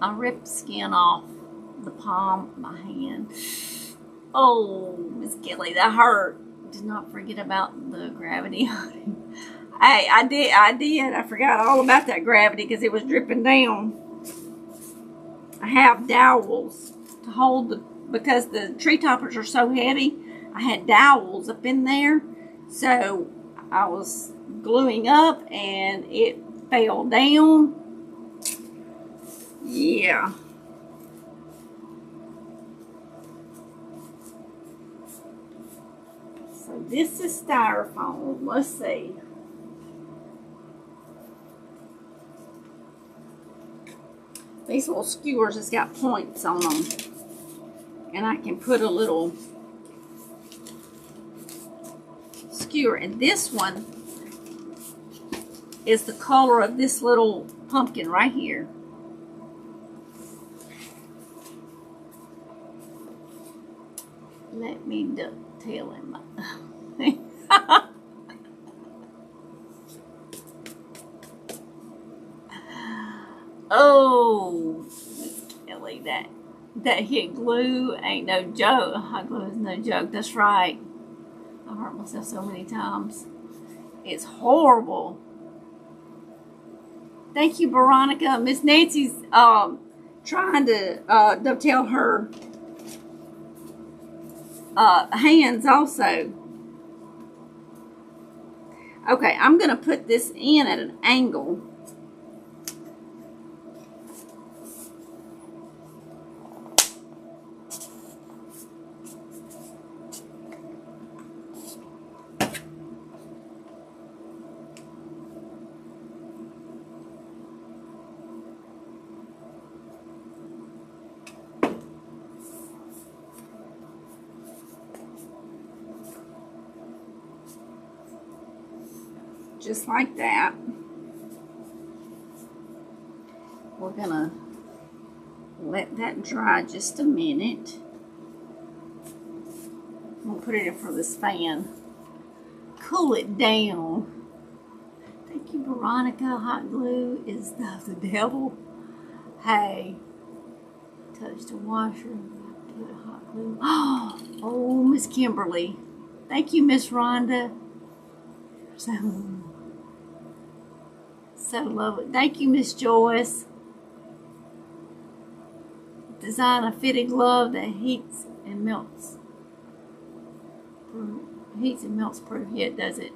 S1: I ripped skin off the palm of my hand. Oh, Miss Kelly, that hurt. Did not forget about the gravity. Hey, I did. I forgot all about that gravity because it was dripping down. I have dowels to hold because the tree toppers are so heavy. I had dowels up in there, so I was gluing up and it fell down. Yeah. So this is styrofoam. Let's see. These little skewers has got points on them. And I can put a little skewer. And this one is the color of this little pumpkin right here. Let me dovetail him. Oh, Kelly, that hit glue ain't no joke. Hot glue is no joke. That's right. I've hurt myself so many times. It's horrible. Thank you, Veronica. Miss Nancy's trying to dovetail her hands also. Okay, I'm going to put this in at an angle. Just like that. We're gonna let that dry just a minute. We'll put it in front of this fan. Cool it down. Thank you, Veronica. Hot glue is the devil. Hey, touch the washer. Put hot glue. Oh, Miss Kimberly. Thank you, Miss Rhonda. So lovely. Thank you, Miss Joyce. Design a fitted glove that heats and melts. Heats and melts proof. Yeah, it does it.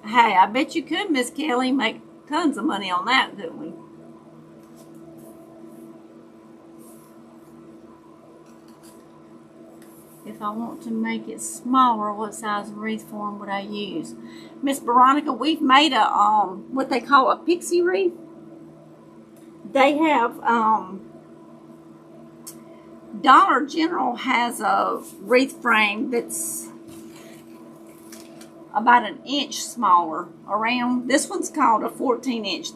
S1: Hey, I bet you could, Miss Kelly, make tons of money on that, couldn't we? If I want to make it smaller, what size wreath form would I use? Miss Veronica, we've made a what they call a pixie wreath. They have Dollar General has a wreath frame that's about an inch smaller around. This one's called a 14-inch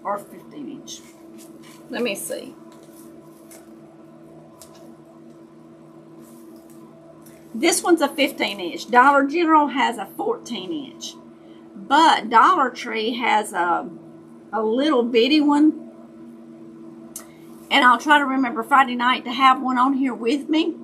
S1: or 15-inch. Let me see. This one's a 15-inch. Dollar General has a 14-inch. But Dollar Tree has a little bitty one. And I'll try to remember Friday night to have one on here with me.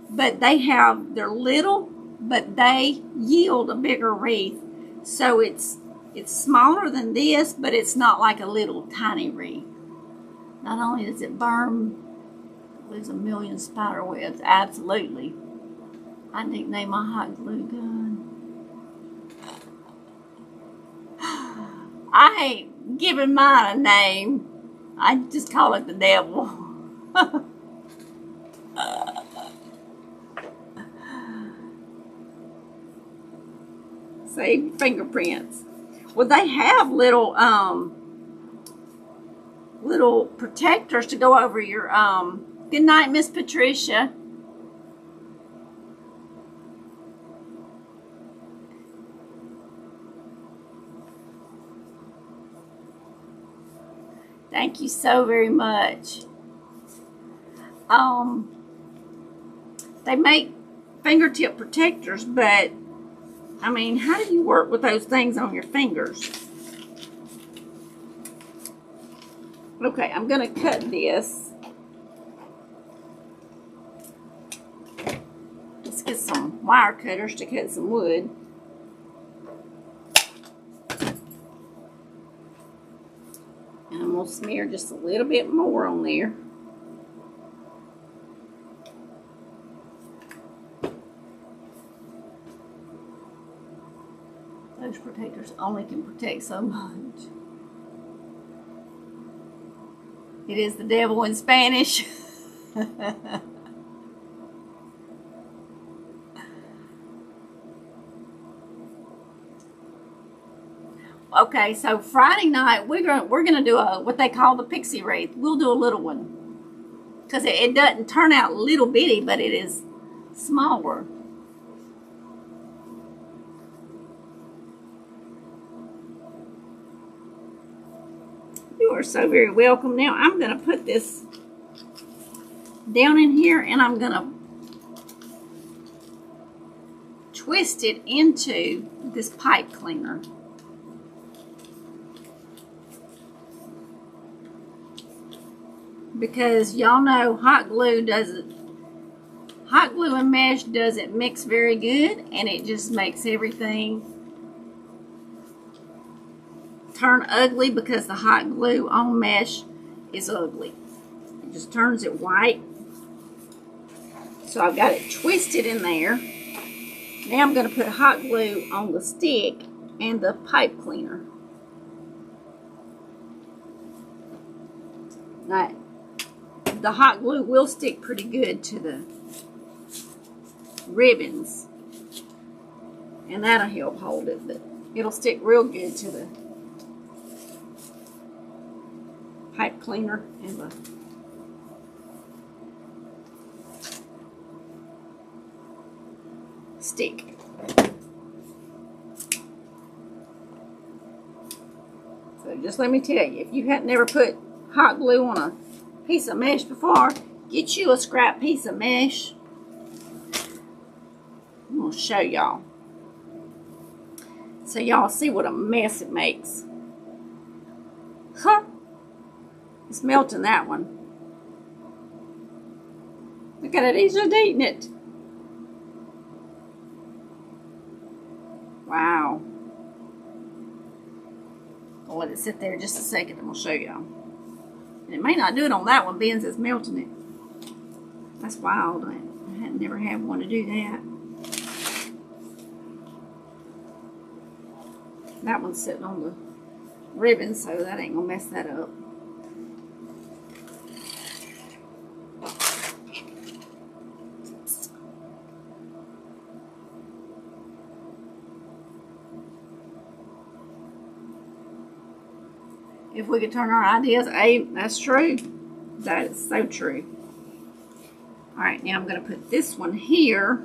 S1: But they're little, but they yield a bigger wreath. So it's smaller than this, but it's not like a little tiny wreath. Not only does it burn, it leaves a million spider webs. Absolutely. I nicknamed my hot glue gun. I ain't giving mine a name. I just call it the devil. Save fingerprints. Well, they have little little protectors to go over your good night, Miss Patricia. Thank you so very much. They make fingertip protectors, but I mean, how do you work with those things on your fingers? Okay, I'm gonna cut this. Let's get some wire cutters to cut some wood. And I'm going to smear just a little bit more on there. Those protectors only can protect so much. It is the devil in Spanish. Okay, so Friday night we're gonna do what they call the pixie wreath. We'll do a little one because it doesn't turn out little bitty, but it is smaller. You are so very welcome. Now I'm gonna put this down in here and I'm gonna twist it into this pipe cleaner. Because y'all know hot glue and mesh doesn't mix very good, and it just makes everything turn ugly because the hot glue on mesh is ugly. It just turns it white. So I've got it twisted in there. Now I'm going to put hot glue on the stick and the pipe cleaner. Now, the hot glue will stick pretty good to the ribbons, and that'll help hold it, but it'll stick real good to the pipe cleaner and the stick. So just let me tell you, if you hadn't never put hot glue on a piece of mesh before, get you a scrap piece of mesh. I'm going to show y'all so y'all see what a mess it makes. Huh? It's melting that one. Look at it, he's just eating it. Wow. I'll let it sit there just a second and we'll show y'all. And it may not do it on that one, being it's melting it. That's wild. I had never had one to do that. That one's sitting on the ribbon, so that ain't gonna mess that up. If we could turn our ideas, that's true. That is so true. All right, now I'm going to put this one here.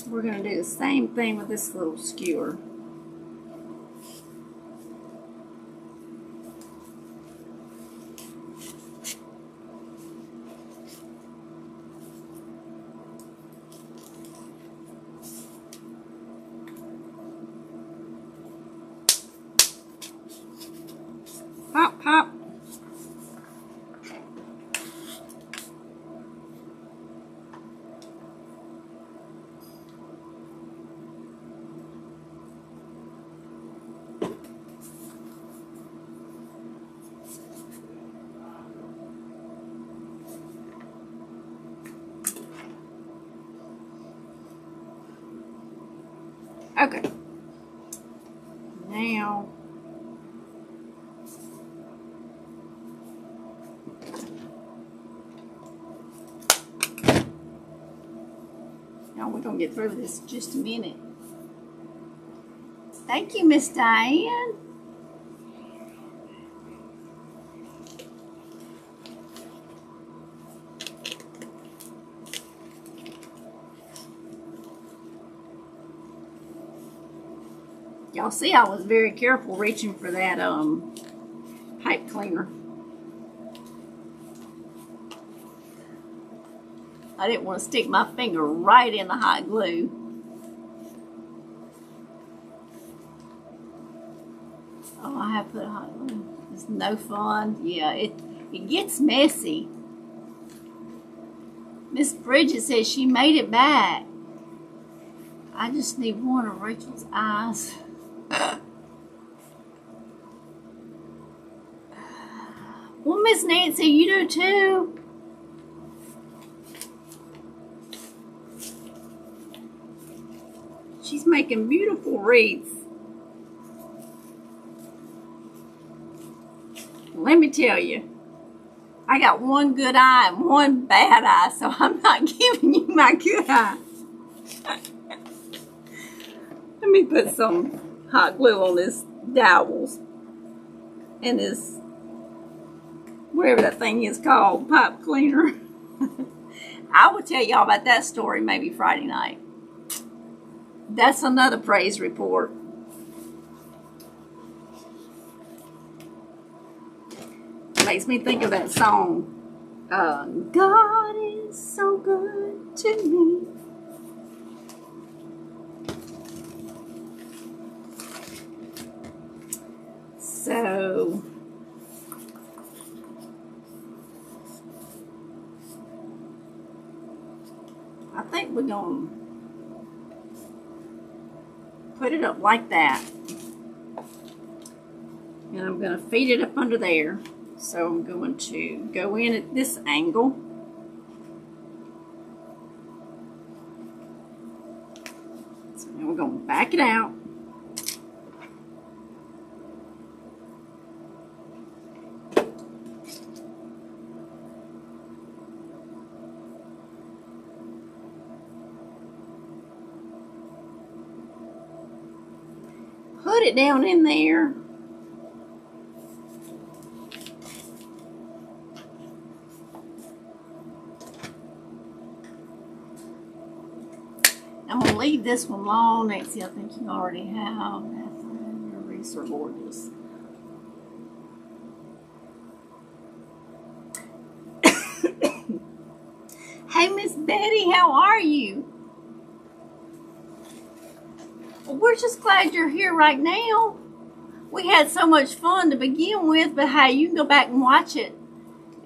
S1: We're going to do the same thing with this little skewer. Pop, pop. Okay. Now we're going to get through this in just a minute. Thank you, Miss Diane. Y'all see I was very careful reaching for that pipe cleaner. I didn't want to stick my finger right in the hot glue. Oh, I have put hot glue. It's no fun. Yeah, it gets messy. Miss Bridget says she made it back. I just need one of Rachel's eyes. Well, Miss Nancy, you do too. She's making beautiful wreaths. Let me tell you, I got one good eye and one bad eye, so I'm not giving you my good eye. Let me put some hot glue on this dowels and this, whatever that thing is called, pipe cleaner. I will tell y'all about that story maybe Friday night. That's another praise report. Makes me think of that song. God is so good to me. So I think we're going to put it up like that. And I'm going to feed it up under there. So I'm going to go in at this angle. So now we're going to back it out. Put it down in there. I'm going to leave this one long. Nancy, I think you already have. Your wreaths are gorgeous. Hey, Miss Betty, how are you? Well, we're just glad you're here right now. We had so much fun to begin with, but hey, you can go back and watch it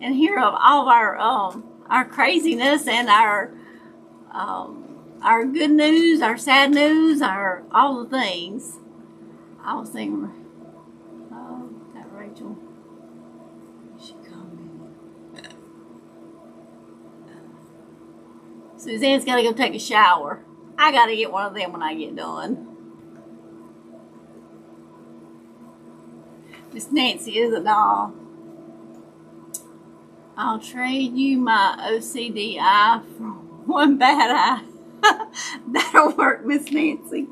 S1: and hear of all of our craziness and our good news, our sad news, all the things. I was thinking, oh, that Rachel, she coming. Suzanne's got to go take a shower. I got to get one of them when I get done. Miss Nancy is a doll. I'll trade you my OCD eye for one bad eye. That'll work, Miss Nancy.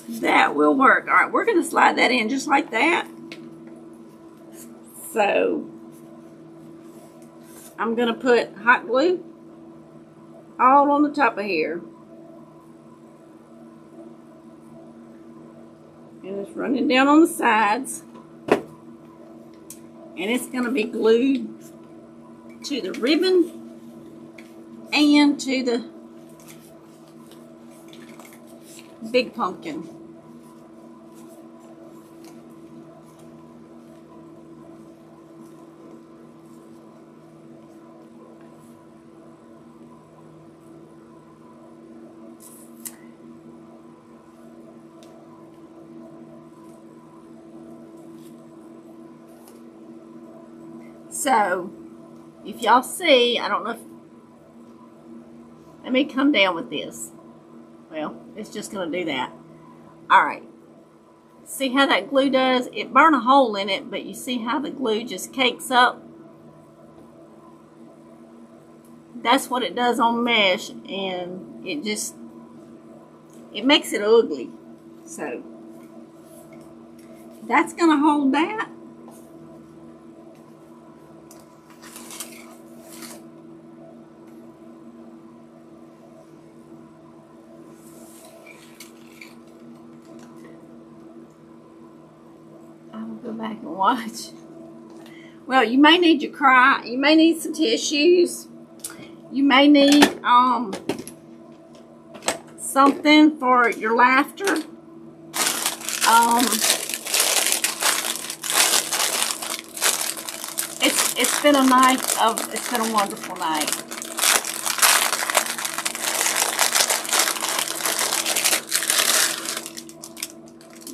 S1: That will work. All right, we're going to slide that in just like that. So, I'm going to put hot glue all on the top of here. And it's running down on the sides. And it's going to be glued to the ribbon and to the big pumpkin. So, if y'all see, I don't know if, let me come down with this. Well, it's just going to do that. Alright. See how that glue does? It burned a hole in it, but you see how the glue just cakes up? That's what it does on mesh, and it makes it ugly. So, that's going to hold that. Go back and watch. Well, you may need you may need some tissues. You may need something for your laughter. it's been a wonderful night.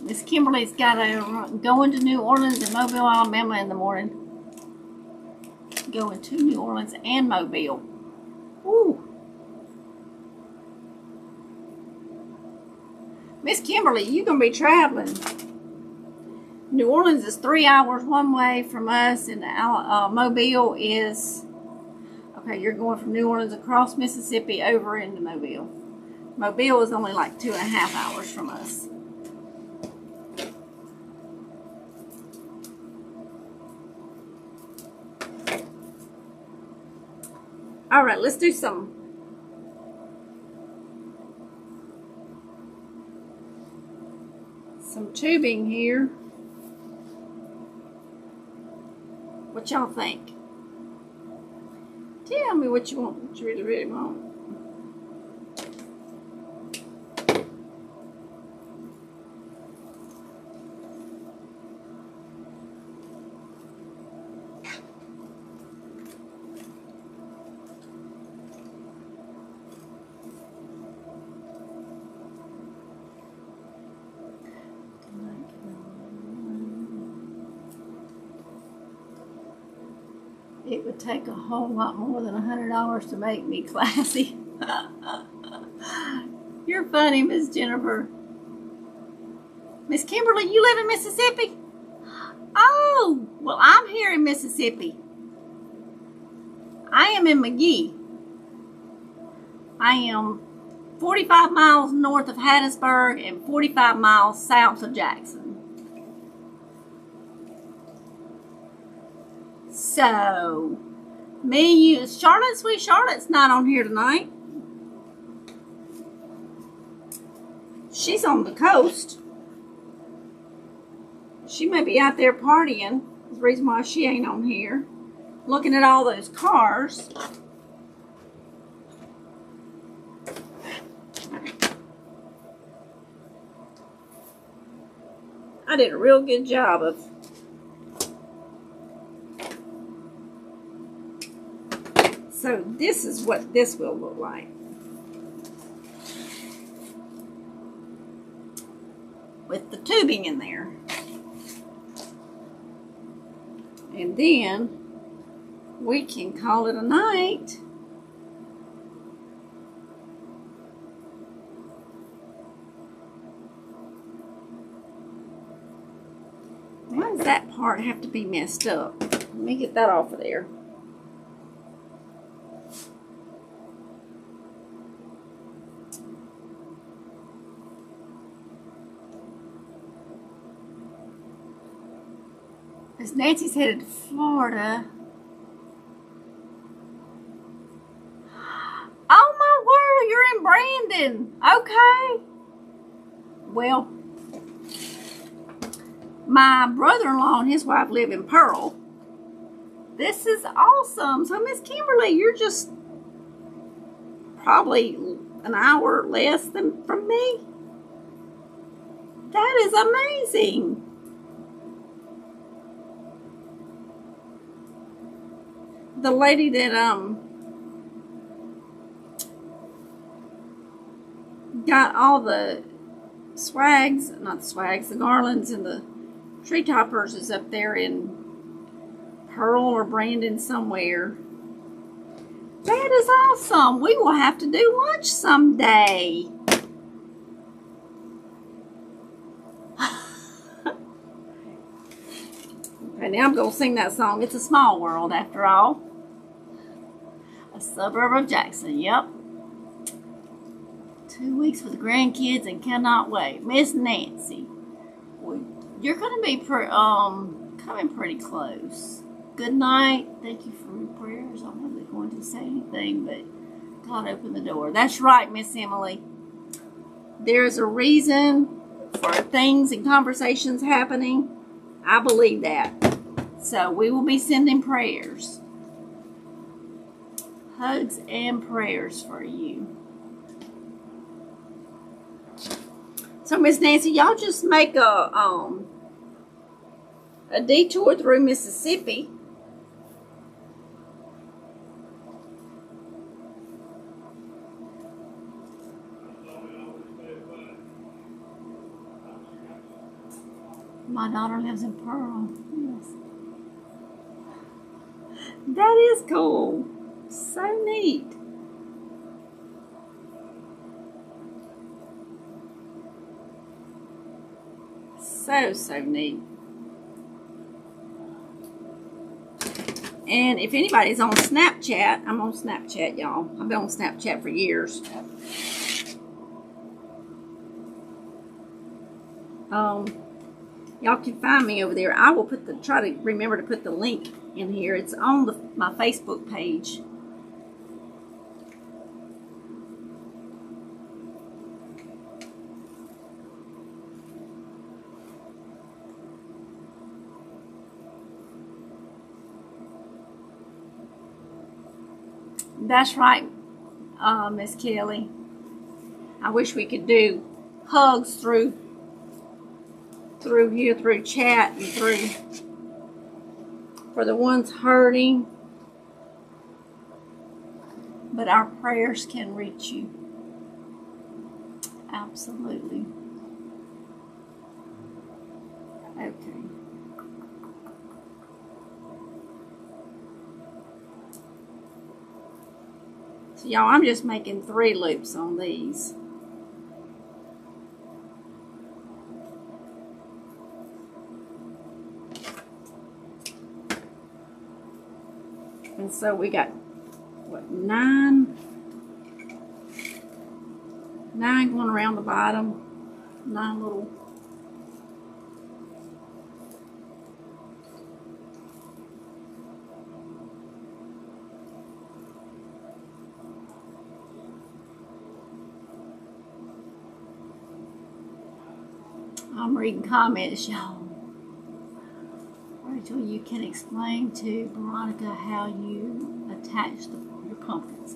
S1: Miss Kimberly's got to go into New Orleans and Mobile, Alabama in the morning. Going to New Orleans and Mobile. Woo. Miss Kimberly, you're going to be traveling. New Orleans is 3 hours one way from us, and Mobile is, okay, you're going from New Orleans across Mississippi over into Mobile. Mobile is only like 2.5 hours from us. All right, let's do some tubing here. What y'all think? Tell me what you want, what you really, really want. It would take a whole lot more than $100 to make me classy. You're funny, Miss Jennifer. Miss Kimberly, you live in Mississippi? Oh, well, I'm here in Mississippi. I am in Magee. I am 45 miles north of Hattiesburg and 45 miles south of Jackson. So, Sweet Charlotte's not on here tonight. She's on the coast. She may be out there partying. That's the reason why she ain't on here. Looking at all those cars. I did a real good job of so this is what this will look like. With the tubing in there. And then we can call it a night. Why does that part have to be messed up? Let me get that off of there. Because Nancy's headed to Florida. Oh my word, you're in Brandon. Okay. Well, my brother-in-law and his wife live in Pearl. This is awesome. So, Miss Kimberly, you're just probably an hour less than from me. That is amazing. The lady that got all the the garlands and the tree toppers is up there in Pearl or Brandon somewhere. That is awesome. We will have to do lunch someday. Okay, now I'm going to sing that song. It's a small world after all. A suburb of Jackson, yep. 2 weeks with grandkids and cannot wait. Miss Nancy, you're going to be coming pretty close. Good night. Thank you for your prayers. I'm not really going to say anything, but God opened the door. That's right, Miss Emily. There is a reason for things and conversations happening. I believe that. So we will be sending prayers. Hugs and prayers for you. So, Miss Nancy, y'all just make a detour through Mississippi. My daughter lives in Pearl. Yes. That is cool. So neat. So neat. And if anybody's on Snapchat, I'm on Snapchat, y'all. I've been on Snapchat for years. Y'all can find me over there. I will try to remember to put the link in here. It's on my Facebook page. That's right, Miss Kelly. I wish we could do hugs through here, through chat, and through for the ones hurting. But our prayers can reach you. Absolutely. Okay. So y'all, I'm just making 3 loops on these. And so we got, what, 9 going around the bottom, 9 little. I'm reading comments, y'all. Rachel, you can explain to Veronica how you attach your pumpkins.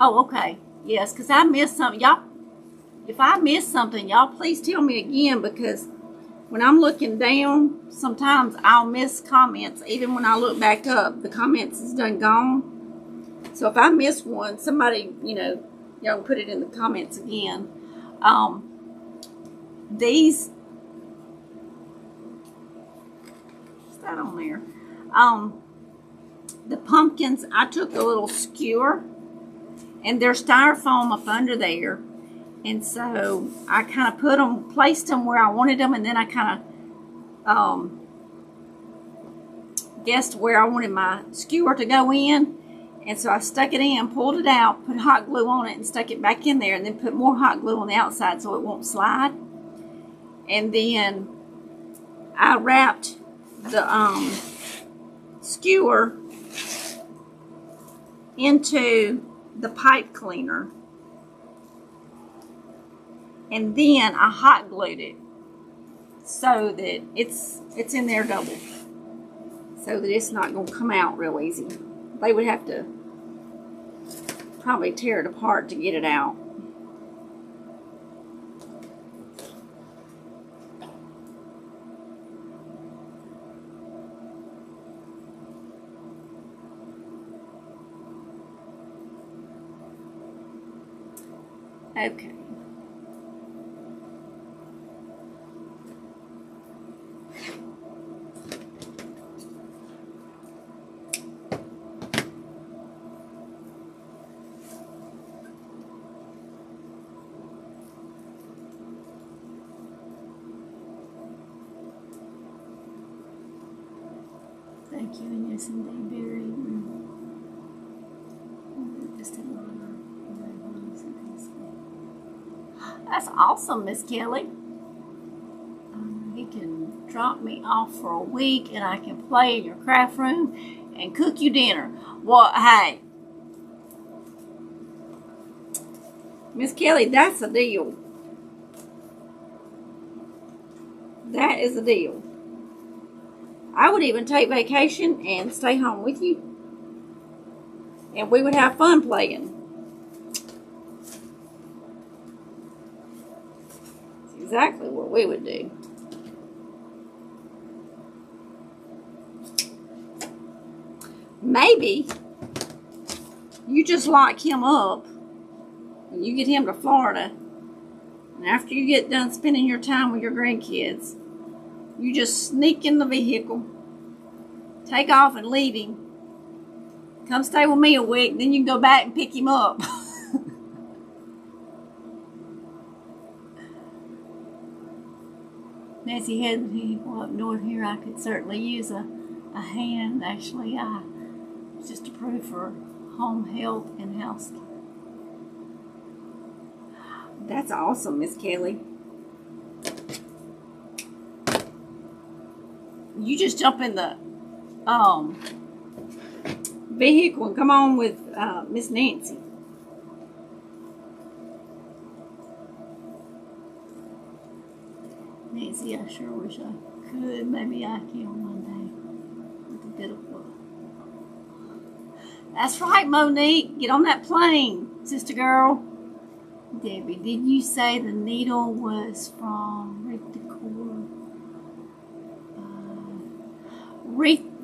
S1: Oh, okay. Yes, because I missed something. Y'all, if I missed something, y'all please tell me again, because when I'm looking down, sometimes I'll miss comments. Even when I look back up, the comments is done gone. So if I miss one, somebody, y'all can put it in the comments again. These, what's that on there? The pumpkins, I took a little skewer, and there's styrofoam up under there. And so I kind of placed them where I wanted them, and then I kind of guessed where I wanted my skewer to go in. And so I stuck it in, pulled it out, put hot glue on it, and stuck it back in there, and then put more hot glue on the outside so it won't slide. And then I wrapped the skewer into the pipe cleaner. And then I hot glued it so that it's in there double, so that it's not going to come out real easy. They would have to probably tear it apart to get it out. Okay. Thank you, and yes, indeed, Barry. That's awesome, Miss Kelly. He can drop me off for a week, and I can play in your craft room and cook you dinner. Well, hey, Miss Kelly, that's a deal. That is a deal. I would even take vacation and stay home with you, and we would have fun playing. That's exactly what we would do. Maybe you just lock him up and you get him to Florida, and after you get done spending your time with your grandkids, You just sneak in the vehicle, take off and leave him. Come stay with me a week, then you can go back and pick him up. Nancy had up north here. I could certainly use a hand. Actually, I just approved for home health and housekeeping. That's awesome, Miss Kelly. You just jump in the vehicle and come on with Miss Nancy. Nancy, I sure wish I could. Maybe I can one day with a bit of work. That's right, Monique. Get on that plane, sister girl. Debbie, did you say the needle was from Wreath Decor?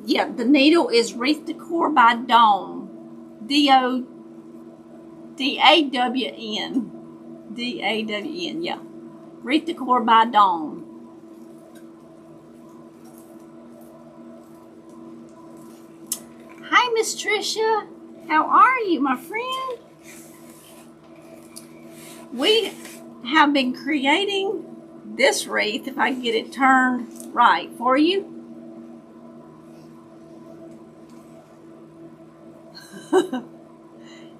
S1: Yeah, the needle is Wreath Decor by Dawn. D-A-W-N. D-A-W-N, yeah. Wreath Decor by Dawn. Hi, Miss Tricia. How are you, my friend? We have been creating this wreath, if I can get it turned right for you.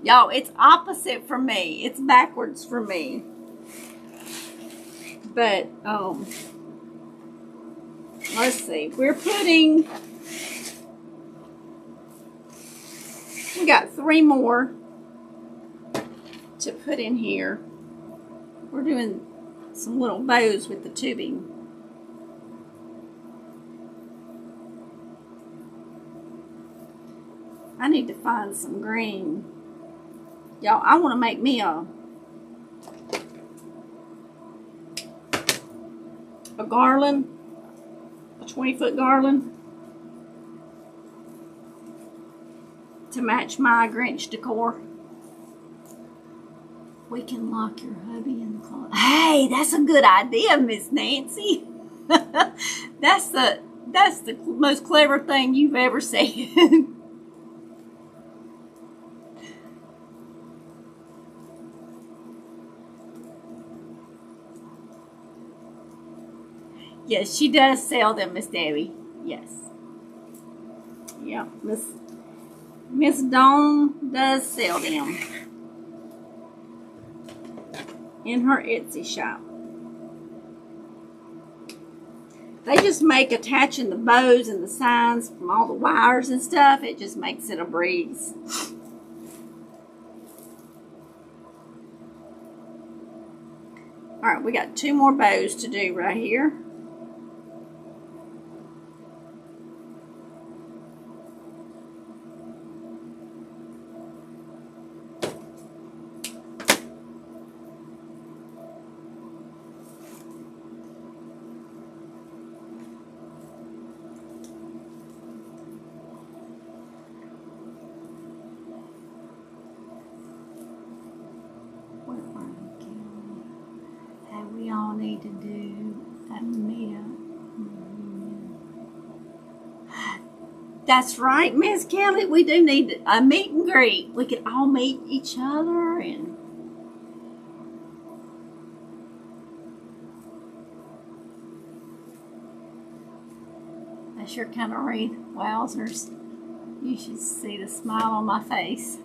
S1: Y'all, it's opposite for me. It's backwards for me. But, let's see. We got 3 more to put in here. We're doing some little bows with the tubing. I need to find some green. Y'all, I want to make me a garland, a 20-foot garland to match my Grinch decor. We can lock your hubby in the closet. Hey, that's a good idea, Miss Nancy. That's the most clever thing you've ever said. Yes, she does sell them, Miss Debbie. Yes. Yeah, Miss Dawn does sell them in her Etsy shop. They just make attaching the bows and the signs from all the wires and stuff. It just makes it a breeze. All right, we got 2 more bows to do right here. We all need to do a meetup. That's right, Miss Kelly. We do need a meet and greet. We could all meet each other and that's your kind of wreath. Wowzers. You should see the smile on my face.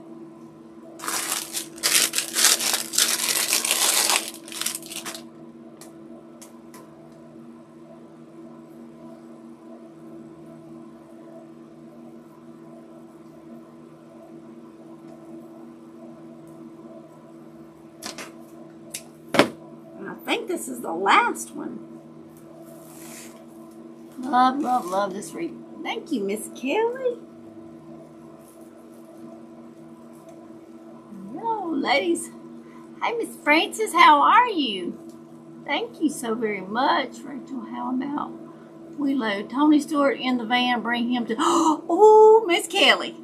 S1: I think this is the last one. Love, love, love this wreath. Thank you, Miss Kelly. Hello, ladies. Hi, Miss Francis. How are you? Thank you so very much, Rachel. How about we load Tony Stewart in the van, bring him to... Oh, Miss Kelly.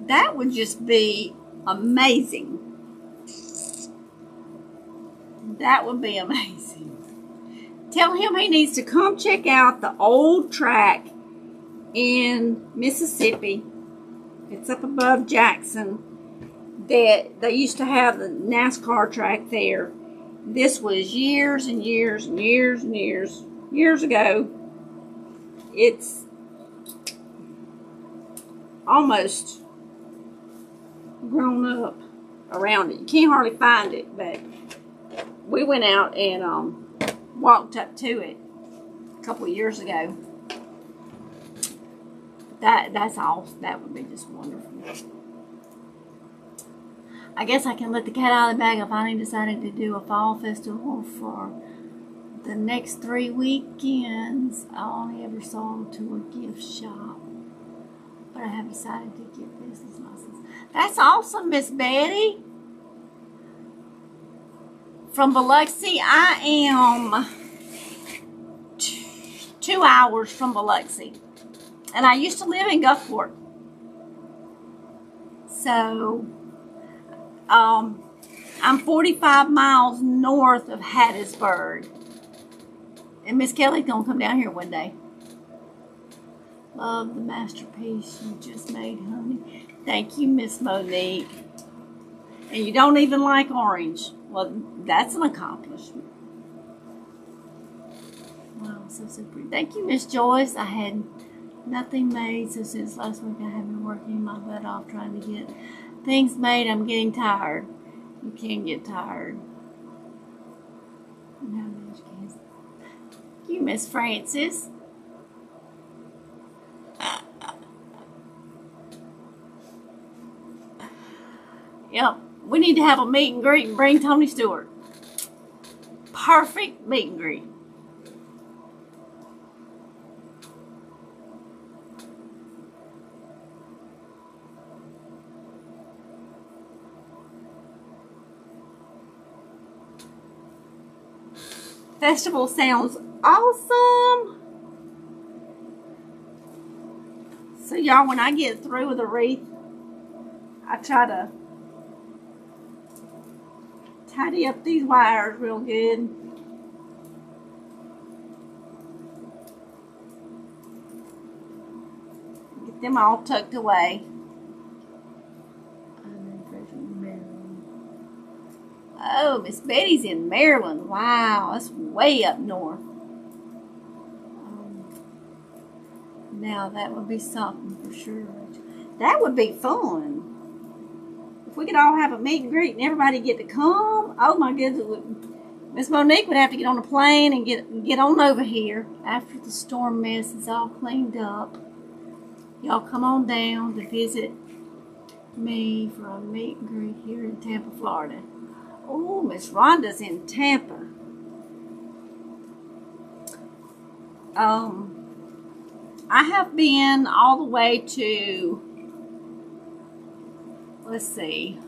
S1: That would just be amazing. That would be amazing. Tell him he needs to come check out the old track in Mississippi. It's up above Jackson. That they used to have the NASCAR track there. This was years and years and years and years ago. It's almost grown up around it. You can't hardly find it, but we went out and walked up to it a couple of years ago. That's all. That would be just wonderful. I guess I can let the cat out of the bag. I finally decided to do a fall festival for the next 3 weekends. I only ever sold to a gift shop, but I have decided to get business license. That's awesome, Miss Betty. From Biloxi, I am 2 hours from Biloxi, and I used to live in Gulfport. So I'm 45 miles north of Hattiesburg. And Miss Kelly's going to come down here one day. Love the masterpiece you just made, honey. Thank you, Miss Monique. And you don't even like orange. Well, that's an accomplishment. Wow, so pretty. Thank you, Miss Joyce. I had nothing made, so since last week I have been working my butt off trying to get things made. I'm getting tired. You can get tired. No, thank you, Miss Francis. Yep, we need to have a meet and greet and bring Tony Stewart. Perfect meet and greet. Festival sounds awesome. So y'all, when I get through with a wreath, I try to tidy up these wires real good. Get them all tucked away. Oh, Miss Betty's in Maryland. Wow, that's way up north. Now that would be something for sure. That would be fun. If we could all have a meet and greet and everybody get to come. Oh my goodness. Miss Monique would have to get on a plane and get on over here after the storm mess is all cleaned up. Y'all come on down to visit me for a meet and greet here in Tampa, Florida. Oh, Miss Rhonda's in Tampa. I have been all the way to, let's see,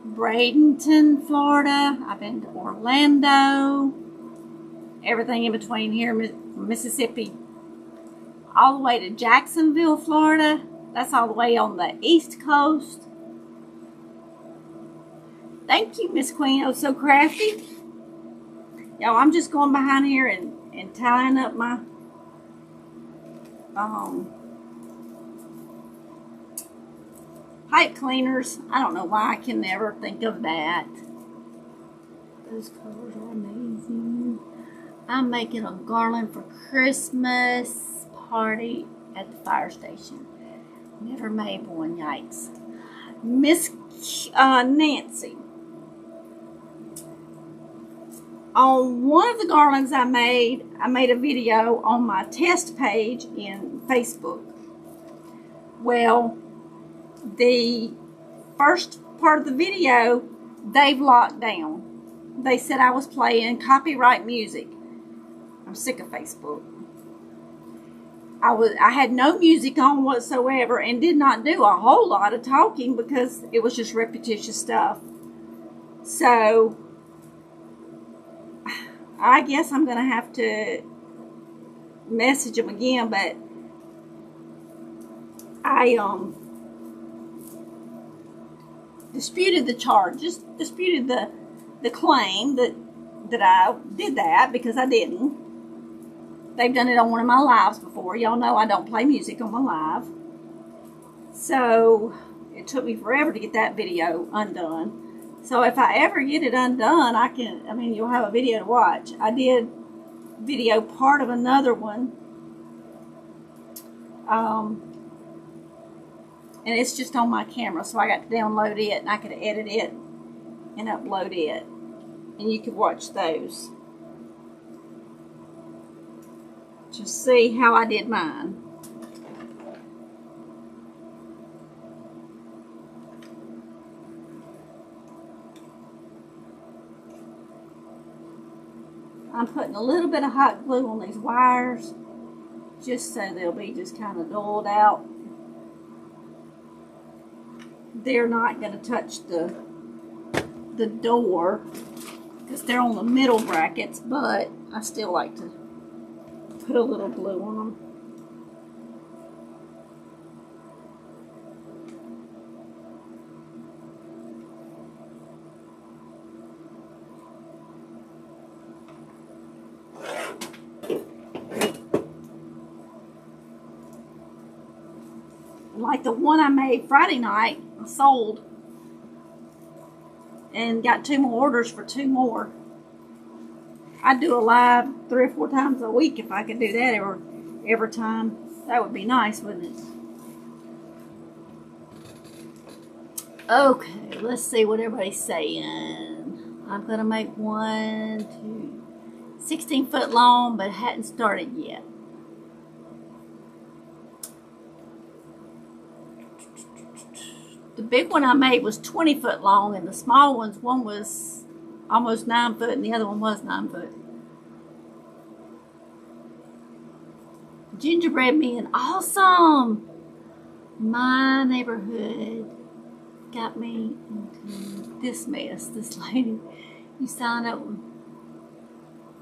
S1: Bradenton, Florida. I've been to Orlando. Everything in between here, Mississippi. All the way to Jacksonville, Florida. That's all the way on the East Coast. Thank you, Miss Queen. Oh, so crafty. Y'all, I'm just going behind here and tying up my pipe cleaners. I don't know why I can never think of that. Those colors are amazing. I'm making a garland for Christmas party at the fire station. Never made one, yikes. Miss Nancy. On one of the garlands I made a video on my test page in Facebook. Well, the first part of the video, they've locked down. They said I was playing copyright music. I'm sick of Facebook. I had no music on whatsoever and did not do a whole lot of talking because it was just repetitious stuff. So I guess I'm going to have to message them again, but I disputed the charge, just disputed the claim that that I did that because I didn't. They've done it on one of my lives before. Y'all know I don't play music on my live. So it took me forever to get that video undone. So if I ever get it undone, you'll have a video to watch. I did video part of another one. And it's just on my camera, so I got to download it, and I could edit it and upload it. And you could watch those. Just see how I did mine. I'm putting a little bit of hot glue on these wires just so they'll be just kind of dulled out. They're not going to touch the door because they're on the middle brackets, but I still like to put a little glue on them. Like the one I made Friday night, I sold and got 2 more orders for 2 more. I'd do a live 3 or 4 times a week if I could do that every time. That would be nice, wouldn't it? Okay, let's see what everybody's saying. I'm going to make 16 foot long, but hadn't started yet. The big one I made was 20 foot long, and the small ones, one was almost 9 foot, and the other one was 9 foot. Gingerbread men, awesome! My neighborhood got me into this mess. This lady, you sign up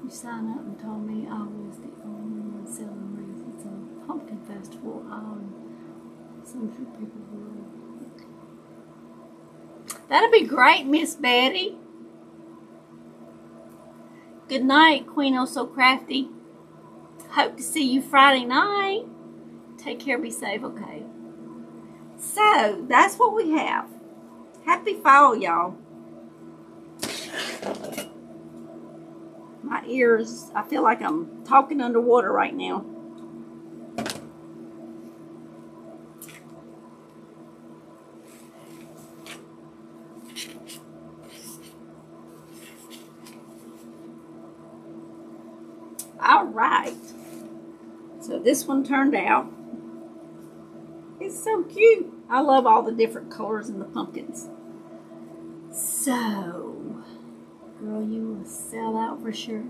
S1: and told me I was the only one selling wreaths. It's a pumpkin festival. Some few people will. That'll be great, Miss Betty. Good night, Queen Oh So Crafty. Hope to see you Friday night. Take care, be safe, okay? So, that's what we have. Happy fall, y'all. My ears, I feel like I'm talking underwater right now. All right. So this one turned out. It's so cute. I love all the different colors in the pumpkins. So, girl, you will sell out for sure.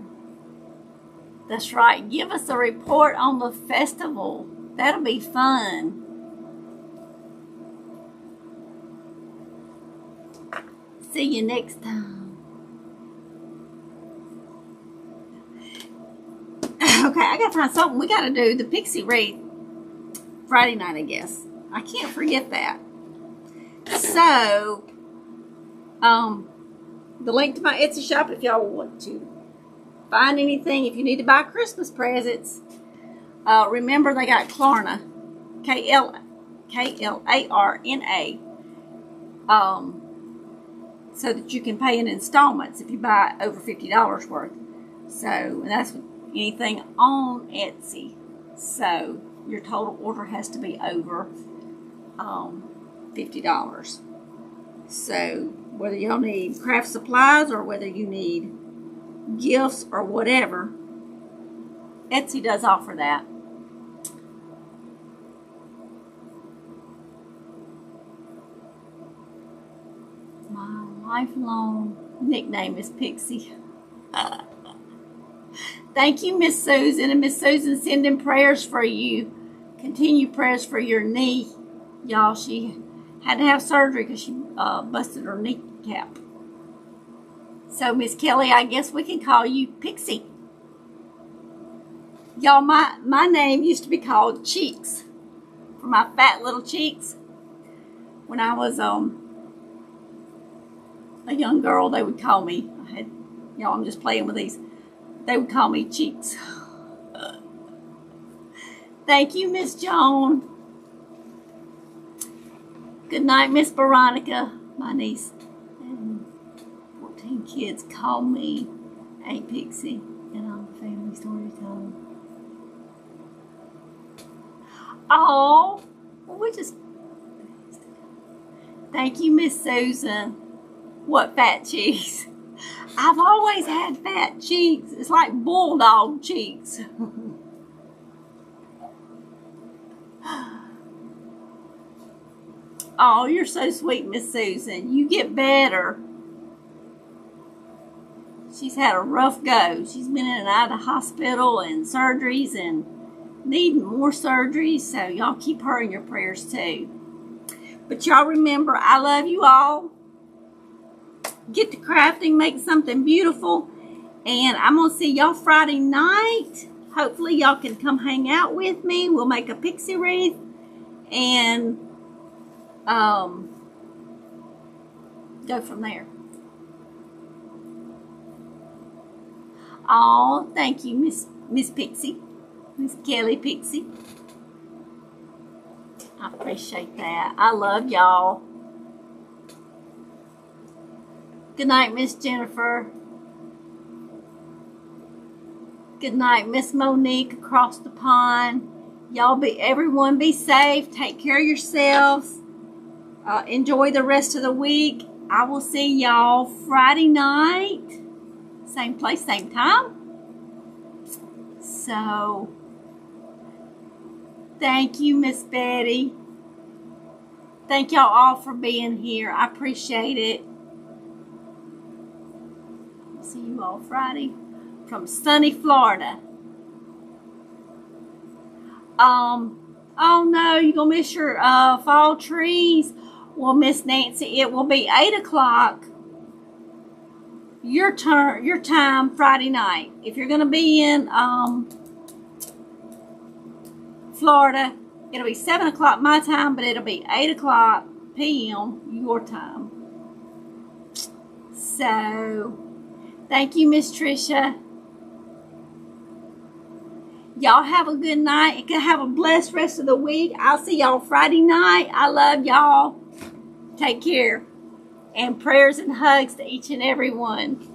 S1: That's right. Give us a report on the festival. That'll be fun. See you next time. Okay, I gotta find something. We gotta do the pixie wreath Friday night, I guess. I can't forget that. So, the link to my Etsy shop if y'all want to find anything. If you need to buy Christmas presents, remember they got Klarna, Klarna, so that you can pay in installments if you buy over $50 worth. So, and that's anything on Etsy. So your total order has to be over $50. So whether y'all need craft supplies or whether you need gifts or whatever, Etsy does offer that. My lifelong nickname is Pixie. Thank you, Miss Susan. And Miss Susan sending prayers for you. Continue prayers for your knee. Y'all, she had to have surgery because she busted her kneecap. So, Miss Kelly, I guess we can call you Pixie. Y'all, my name used to be called Cheeks. For my fat little cheeks. When I was a young girl, they would call me. I had Y'all, I'm just playing with these. They would call me cheeks. Thank you, Miss Joan. Good night, Miss Veronica. My niece and 14 kids call me Aunt Pixie, and I'm a family storyteller. Oh, well, we just... Thank you, Miss Susan. What fat cheeks? I've always had fat cheeks. It's like bulldog cheeks. Oh, you're so sweet, Miss Susan. You get better. She's had a rough go. She's been in and out of the hospital and surgeries and needing more surgeries. So y'all keep her in your prayers too. But y'all remember, I love you all. Get to crafting, make something beautiful. And I'm going to see y'all Friday night. Hopefully y'all can come hang out with me. We'll make a pixie wreath. And go from there. Oh, thank you, Miss Pixie. Miss Kelly Pixie. I appreciate that. I love y'all. Good night, Miss Jennifer. Good night, Miss Monique across the pond. Everyone be safe. Take care of yourselves. Enjoy the rest of the week. I will see y'all Friday night. Same place, same time. So, thank you, Miss Betty. Thank y'all all for being here. I appreciate it. See you all Friday from sunny Florida. Oh no, you're going to miss your fall trees. Well, Miss Nancy, it will be 8 o'clock your time Friday night. If you're going to be in Florida, it'll be 7 o'clock my time, but it'll be 8 o'clock p.m. your time. So, thank you, Miss Tricia. Y'all have a good night. Have a blessed rest of the week. I'll see y'all Friday night. I love y'all. Take care. And prayers and hugs to each and every one.